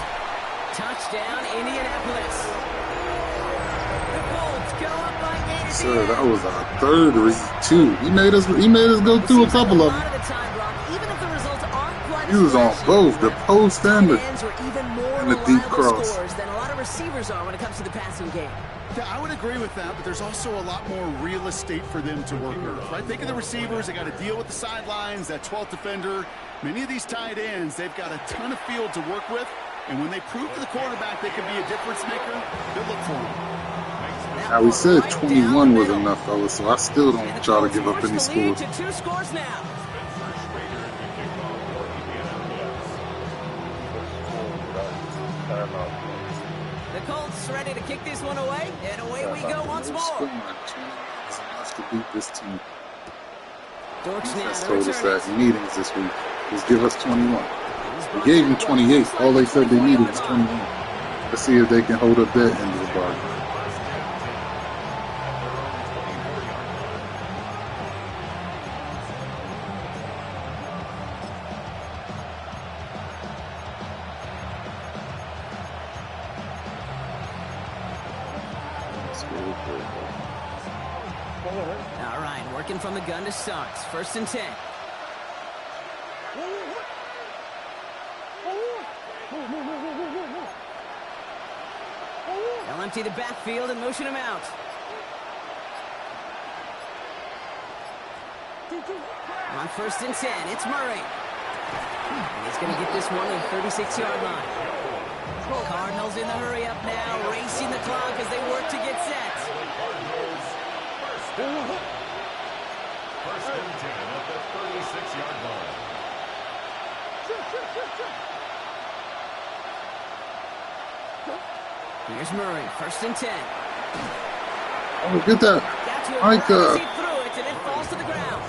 Touchdown, Indianapolis. The Colts go up by 8. Sir, that was our 3rd read too. He made us go through a couple of them. He was on both the post and the deep cross. Than a lot of receivers are when it comes to the passing game. Yeah, I would agree with that, but there's also a lot more real estate for them to work with, right? Think of the receivers. They got to deal with the sidelines, that 12th defender. Many of these tight ends, they've got a ton of field to work with, and when they prove to the quarterback they can be a difference maker, they'll look for him. Now, we said 21 was enough, fellas, so I still don't want y'all to give up any Push the lead scores. to 2 scores now. The Colts ready to kick this one away, and away we go once more. Enough to beat this team. Dortch now That's to told us return that it. in meetings this week. Just give us 21. We gave them 28. All they said they needed was 21. Let's see if they can hold up that end of the bargain. All right, working from the gun to start. 1st and 10. They'll empty the backfield and motion him out. On 1st and 10, it's Murray. And he's going to get this one to the 36-yard line. Cardinals in the hurry up now, racing the clock as they work to get set. First and 10 at the 36-yard line. Here's Murray, 1st and 10. Oh, get that. Got to it Mike, right as he threw it, and it falls to the ground.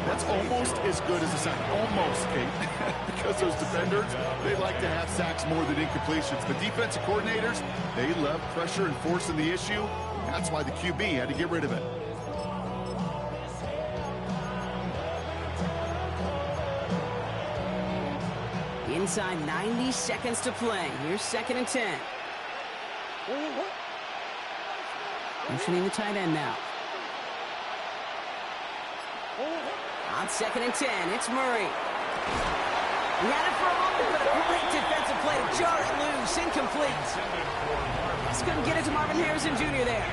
That's almost as good as a sack. Almost, Kate. Because those defenders, they like to have sacks more than incompletions. But defensive coordinators, they love pressure and forcing the issue. That's why the QB had to get rid of it. Inside 90 seconds to play. Here's 2nd and 10. Motioning the tight end now. On 2nd and 10, it's Murray. He had it for a moment, but a great defensive play to jar it loose. Incomplete. Just couldn't get it to Marvin Harrison Jr. there.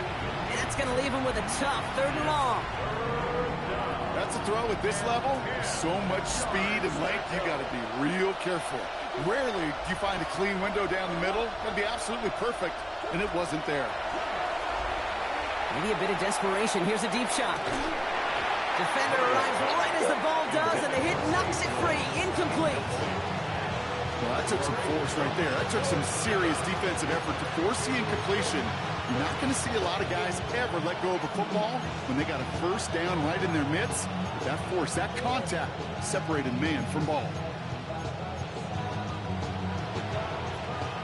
And that's going to leave him with a tough 3rd and long. That's a throw at this level. So much speed and length, you got to be real careful. Rarely do you find a clean window down the middle. That'd be absolutely perfect, and it wasn't there. Maybe a bit of desperation. Here's a deep shot. Defender arrives right as the ball does, and the hit knocks it free. Incomplete. Well, that took some force right there. That took some serious defensive effort to force the incompletion. You're not going to see a lot of guys ever let go of a football when they got a 1st down right in their midst. That force, that contact, separated man from ball.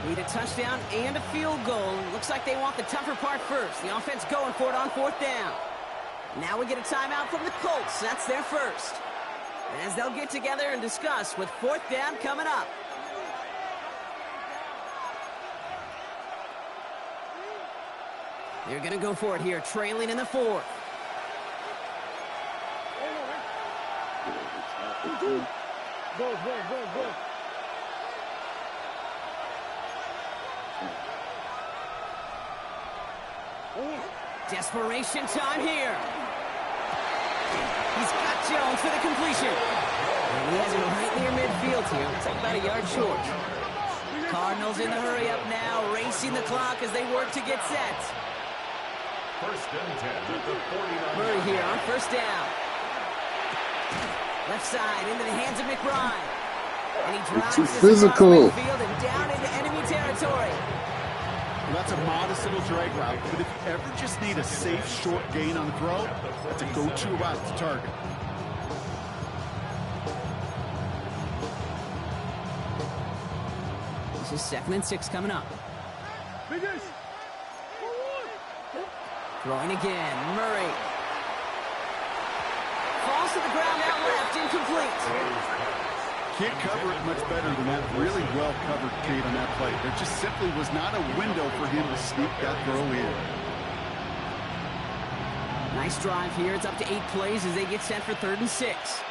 Need a touchdown and a field goal. Looks like they want the tougher part first. The offense going for it on 4th down. Now we get a timeout from the Colts. That's their first. As they'll get together and discuss with 4th down coming up. They're going to go for it here, trailing in the 4th. Go. Desperation time here. He's got Jones for the completion. And he has him right near midfield here. It's like about a yard short. Cardinals in the hurry up now, racing the clock as they work to get set. 1st and 10 at the 49. Murray here on 1st down. Left side into the hands of McBride. And he drives too this physical. across midfield and down into enemy territory. Well, that's a modest little drag route, but if you ever just need a safe, short gain on the throw, that's a go-to route to target. This is 2nd and 6 coming up. Throwing again, Murray. Falls to the ground out left, incomplete. Can't cover it much better than that. Really well covered, Kate, on that play. There just simply was not a window for him to sneak that throw in. Nice drive here. It's up to 8 plays as they get set for 3rd and 6.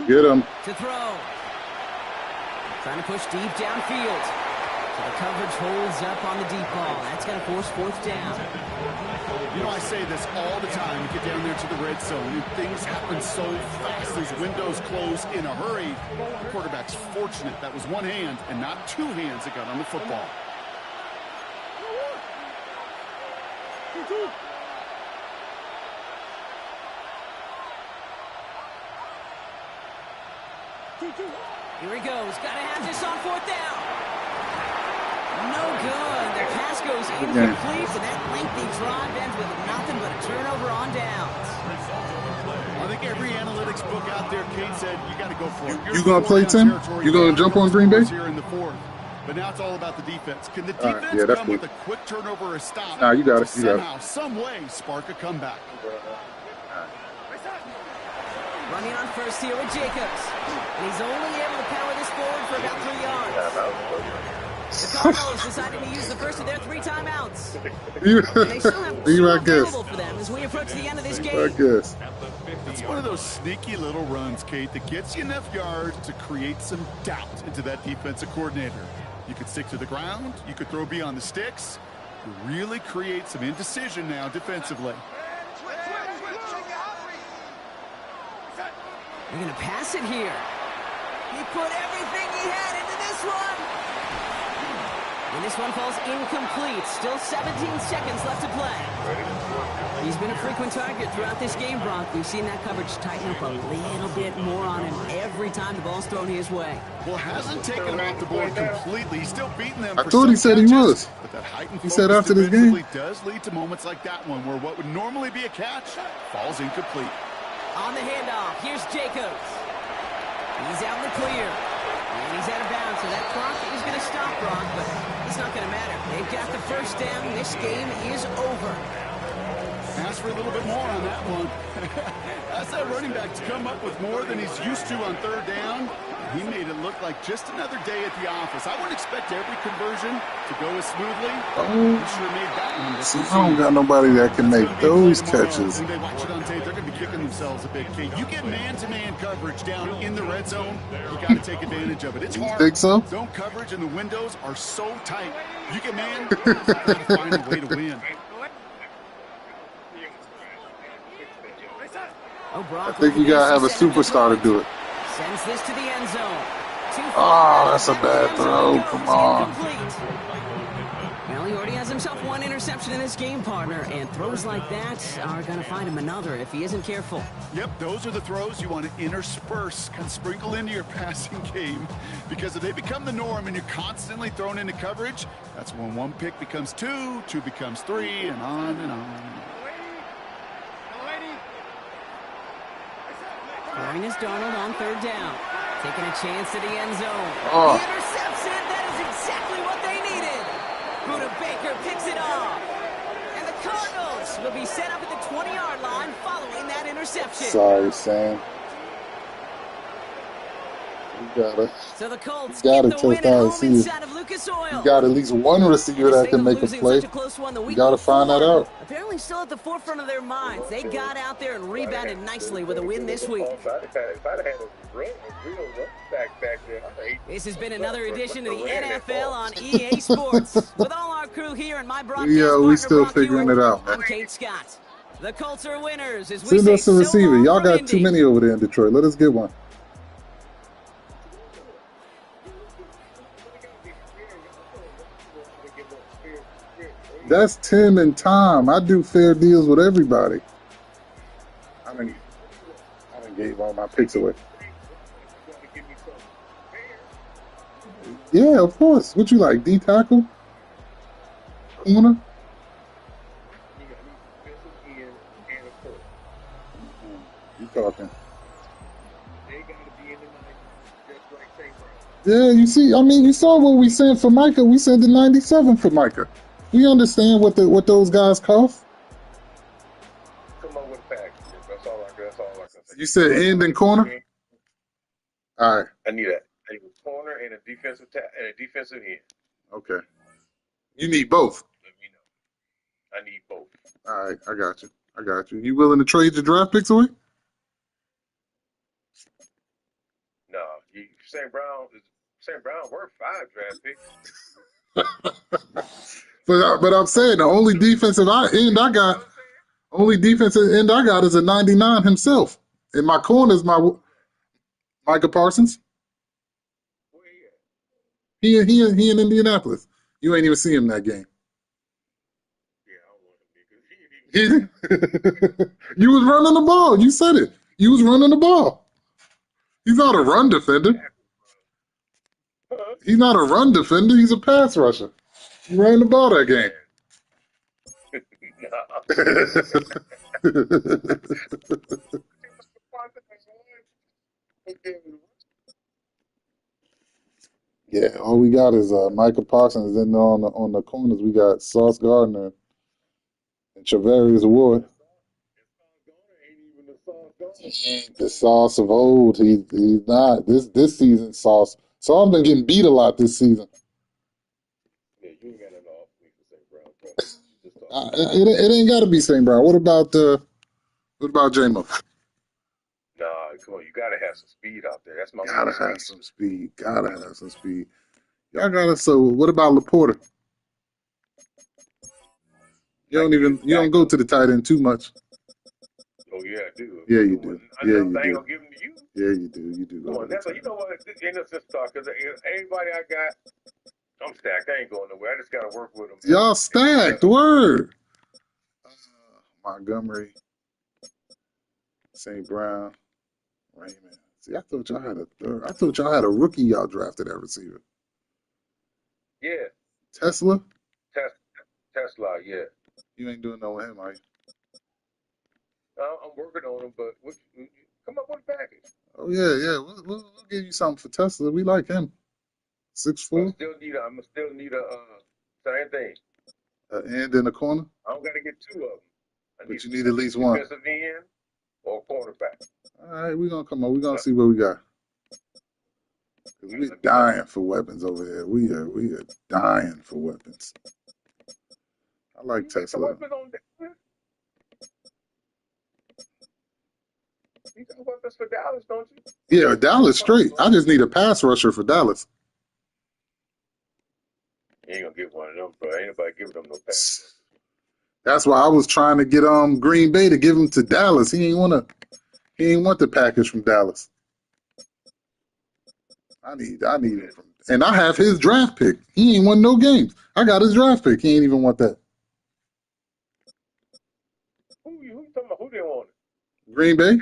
Get him. To throw. Trying to push deep downfield. So the coverage holds up on the deep ball. That's going to force 4th down. You know, I say this all the time. You get down there to the red zone, and things happen so fast. These windows close in a hurry. The quarterback's fortunate that was one hand and not 2 hands that got on the football. Here he goes. Got to have this on 4th down. No good. Their pass goes incomplete, and that lengthy drive ends with nothing but a turnover on downs. I think every analytics book out there, Kate, said you got to go for it. You gonna play, Tim? You gonna jump on Green Bay? Here in the 4th. But now it's all about the defense. Can the All defense right, yeah, that's come good. with a quick turnover or a stop? Nah, you got it. to You got it. somehow, some way, spark a comeback. Running on first here with Jacobs. And he's only able to power this forward for about 3 yards. The Cardinals decided to use the first of their 3 timeouts. And they still have 2 available for them as we approach the end of this game. I guess. It's one of those sneaky little runs, Kate, that gets you enough yards to create some doubt into that defensive coordinator. You could stick to the ground. You could throw beyond the sticks. You really create some indecision now defensively. They're going to pass it here. He put everything he had into this one. And this one falls incomplete. Still 17 seconds left to play. He's been a frequent target throughout this game, Brock. We've seen that coverage tighten up a little bit more on him every time the ball's thrown his way. Well, hasn't taken him off the board completely. He's still beating them. I thought he said he was. But that heightened he said focus after this game does lead to moments like that one where what would normally be a catch falls incomplete. On the handoff, here's Jacobs. He's out in the clear. And he's out of bounds, so that clock is going to stop, Brock, but it's not going to matter. They've got the first down. This game is over. Ask for a little bit more on that one. That's that running back to come up with more than he's used to on third down. He made it look like just another day at the office. I wouldn't expect every conversion to go as smoothly. He should have made that one. See, I don't got nobody that can make those catches. When they watch it on tape, they're going to be kicking themselves a bit, Kate. You get man-to-man coverage down in the red zone, you got to take advantage of it. It's hard. Think so? Zone coverage and the windows are so tight. You get man, you got to find a way to win. I think you gotta have a superstar to do it. Sends this to the end zone. Oh, that's a bad throw. Come on. Well, he already has himself one interception in this game, partner, and throws like that are going to find him another if he isn't careful. Yep, those are the throws you want to intersperse, kind of sprinkle into your passing game, because if they become the norm and you're constantly thrown into coverage, that's when one pick becomes two, two becomes three, and on and on. Throwing is Darnold on third down. Taking a chance to the end zone. Oh. He intercepts it. That is exactly what they needed. Buda Baker picks it off. And the Cardinals will be set up at the 20-yard line following that interception. Sorry, Sam. So the Colts you gotta get the win test at out and home see inside of Lucas Oil. you got at least one receiver that can make a play. You gotta find that out. Apparently still at the forefront of their minds. They got out there and rebounded nicely with a win this week. This has been another edition of the NFL on EA Sports. With all our crew here and my broadcast partner, we still figuring it out, man. I'm Kate Scott. The Colts are winners as we Send say us a receiver. so Y'all long got from too Indy. many over there in Detroit. Let us get one. That's Tim and Tom. I do fair deals with everybody. I done gave all my picks away. Yeah, of course. What you like, D tackle? Corner? You talking? Yeah, you see, I mean, you saw what we sent for Micah. We sent the 97 for Micah. We understand what those guys cost. Come on with facts. That's all I can say. You said end and corner? All right. I need that. I need a corner and a defensive end. Okay. You need both. Let me know. I need both. All right, I got you. You willing to trade your draft picks away? No, St. Brown worth 5 draft picks. But I'm saying the only defensive end I got is a 99 himself. In my corner is my Micah Parsons. He in Indianapolis. You ain't even see him that game. Yeah, I don't want him because You was running the ball. You said it. You was running the ball. He's not a run defender. He's not a run defender. He's a pass rusher. You ran the ball that game. Yeah, all we got is Micah Parsons. Then on the corners, we got Sauce Gardner and Travarius Ward. The Sauce of old. He's not this season. Sauce been getting beat a lot this season. yeah, you ain't got an off week for St. Brown. It ain't got to be St. Brown. What about J-Mo? Nah, come on, you gotta have some speed out there. That's my Gotta have some speed. Y'all gotta. So what about Laporta? You don't go to the tight end too much. Oh, yeah, I do. Yeah, you do. Yeah, you I ain't do. gonna give them to you. Yeah, you do. You do. Come on, that's you know what? This innocent stuff, because everybody I got, I'm stacked. I ain't going nowhere. I just got to work with them. Y'all stacked. Word. Montgomery, St. Brown, Raymond. See, I thought y'all had a third. I thought y'all had a rookie y'all drafted at receiver. Yeah. Tesla? Tesla, yeah. You ain't doing no with him, are you? I'm working on him, but come up with a package. Oh, yeah. We'll give you something for Tesla. We like him. 6'4". I'm still need a same thing. And in the corner? I don't got to get two of them. But you need at least one. Defensive end or quarterback. All right, we're going to come on. We're going to see what we got. We're dying for weapons over here. We are dying for weapons. I like Tesla. You got weapons for Dallas, don't you? Yeah, Dallas straight. I just need a pass rusher for Dallas. You ain't gonna get one of them, bro. Ain't nobody giving them no pass. That's why I was trying to get Green Bay to give him to Dallas. He ain't want the package from Dallas. I need him from, and I have his draft pick. He ain't won no games. I got his draft pick. He ain't even want that. Who you talking about? Who they want it? Green Bay.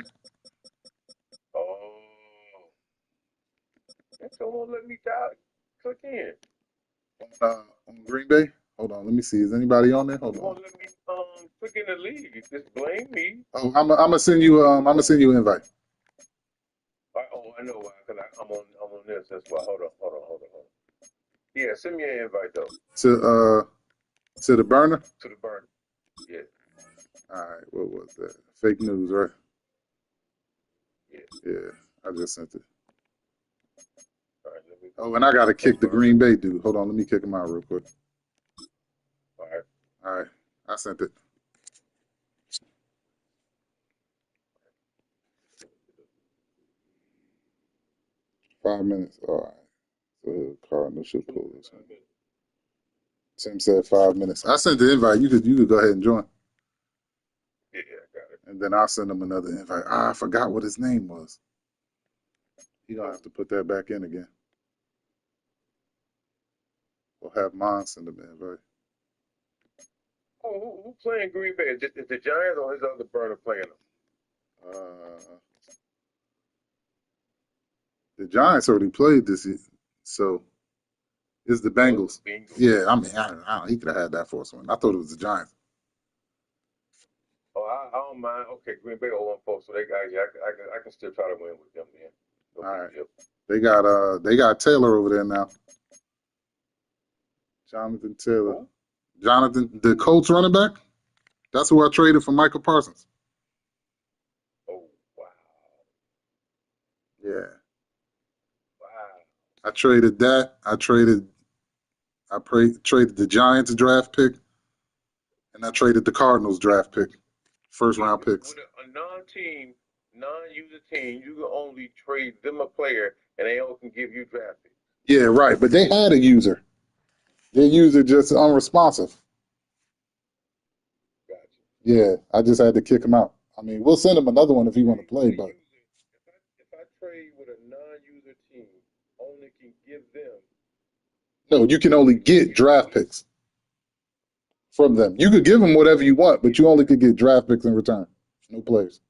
Oh, they still won't let me click in. On Green Bay. Hold on, let me see. Is anybody on there? Hold on. Won't let me click in the league. You just blame me. Oh, I'm gonna send you an invite. I know why. Cause I'm on this. That's why. Hold on. Yeah, send me an invite though. To the burner. To the burner. Yeah. All right. What was that? Fake news, right? Yeah. Yeah. I just sent it. All right. Oh, and I gotta kick the Green Bay dude. Hold on. Let me kick him out real quick. All right. I sent it. Five minutes. All right. So Cardinals should pull this one. Tim said 5 minutes. I sent the invite. You could go ahead and join. Yeah, I got it. And then I'll send him another invite. I forgot what his name was. You're gonna have to put that back in again. We'll have mine send him an invite. Oh, who playing Green Bay? Is the Giants or his other burner playing them? The Giants already played this year, so it's the Bengals. Yeah, I mean, he could have had that first one. I thought it was the Giants. Oh, I don't mind. Okay, Green Bay 0-4, so they got. I can still try to win with them then. No all right. They got Taylor over there now. Jonathan Taylor. Who? Jonathan, the Colts running back. That's who I traded for Michael Parsons. Oh, wow. Yeah. Wow. I traded that. I traded the Giants draft pick, and I traded the Cardinals draft pick, first round picks. With a non-user team, you can only trade them a player, and they all can give you draft picks. Yeah, right. But they had a user. Their user just unresponsive. Gotcha. Yeah, I just had to kick him out. I mean, we'll send him another one if he want to play, but if I trade with a non-user team, only can give them. No, you can only get draft picks from them. You could give them whatever you want, but you only could get draft picks in return. No players.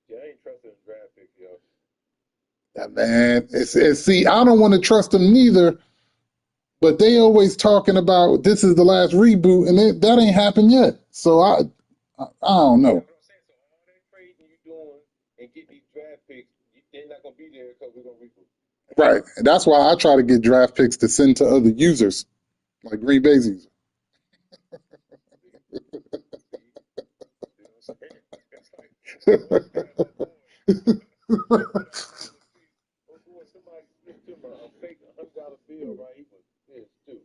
Yeah, I ain't trusting draft picks, yo. Yeah, man. See, I don't want to trust them neither, but they always talking about this is the last reboot, and that ain't happened yet. So I don't know. Yeah, what I'm saying, so all that trading you doing and getting these draft picks, they're not gonna be there because we're gonna reboot. Right, and that's why I try to get draft picks to send to other users, like Green Bay's user. Somebody slipped him a fake $100 bill, right? He was pissed too.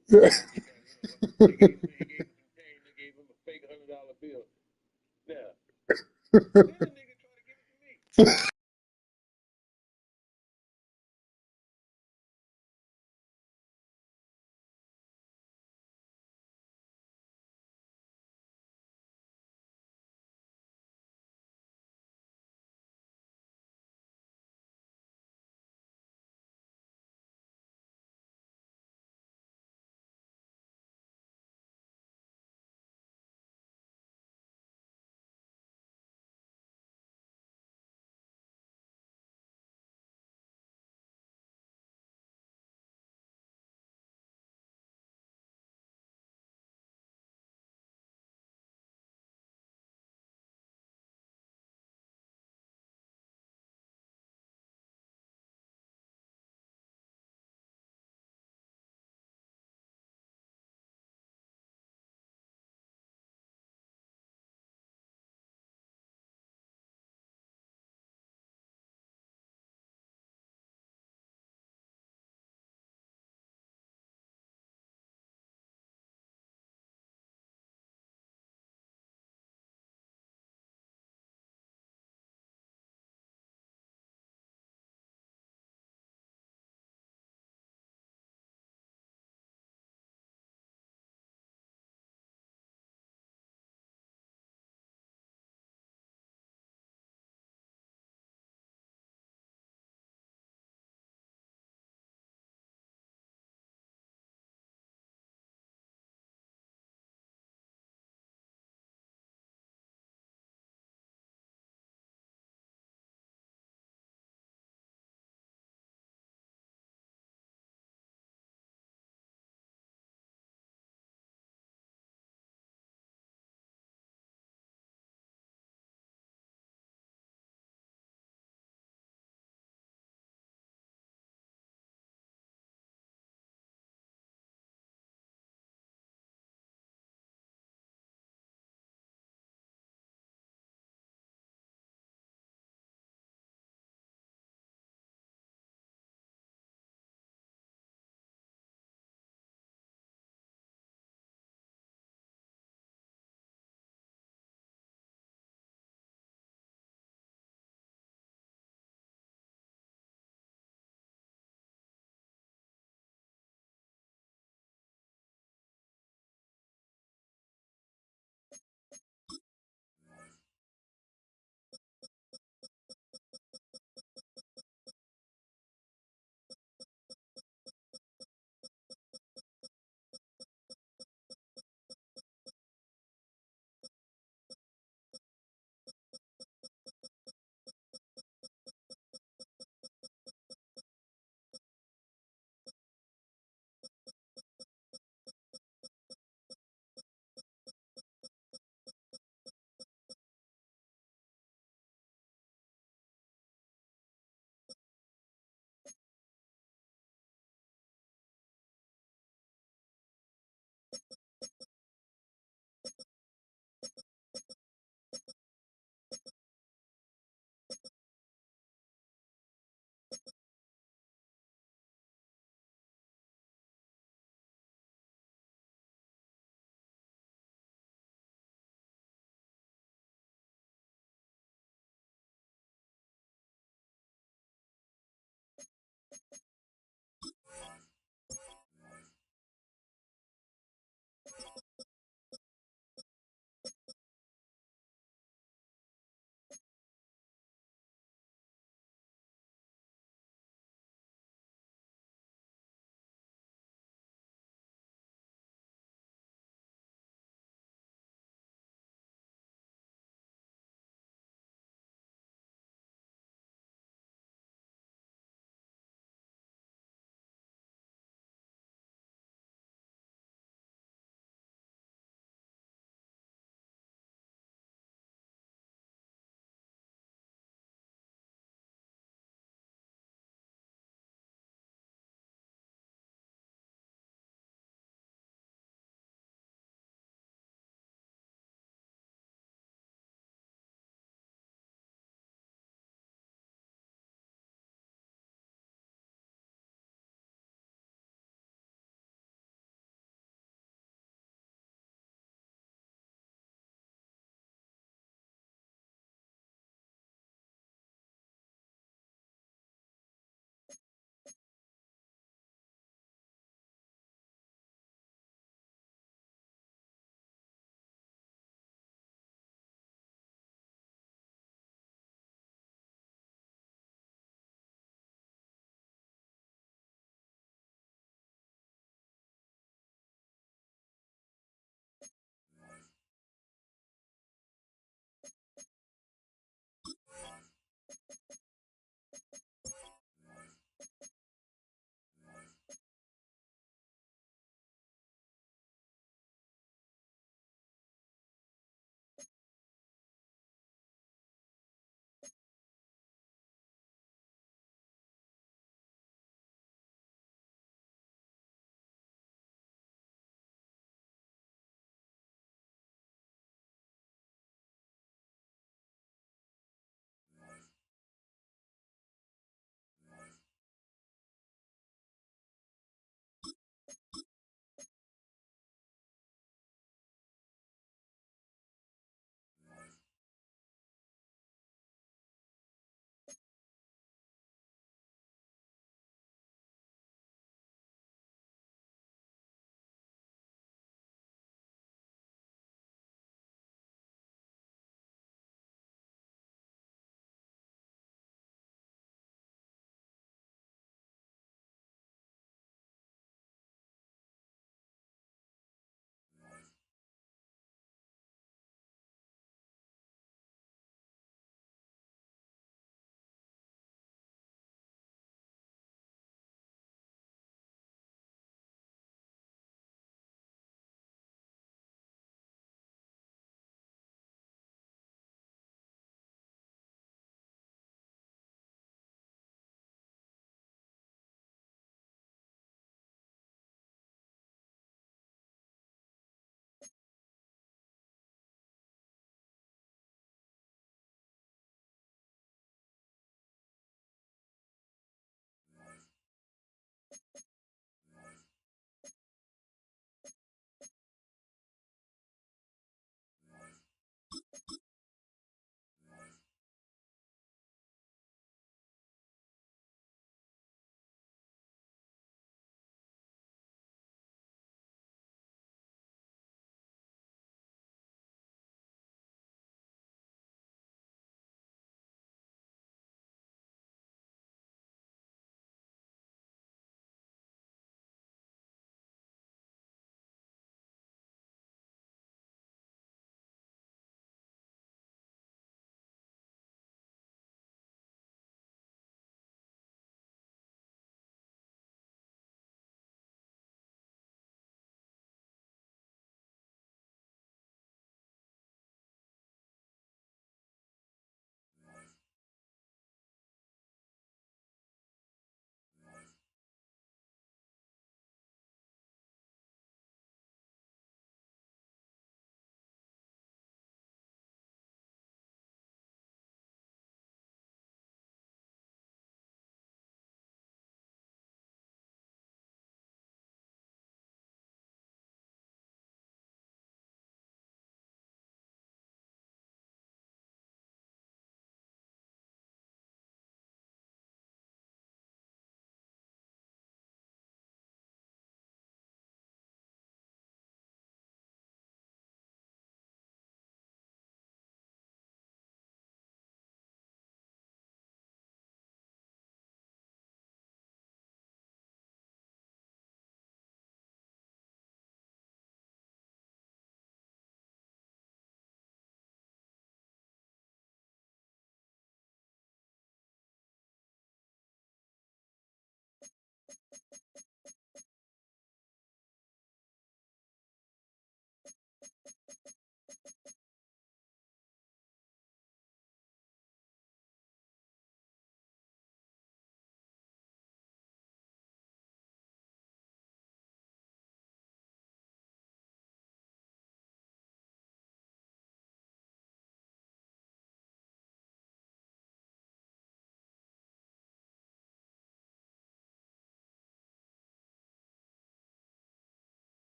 They gave him a fake $100 bill. Now, then the nigga tried to give it to me.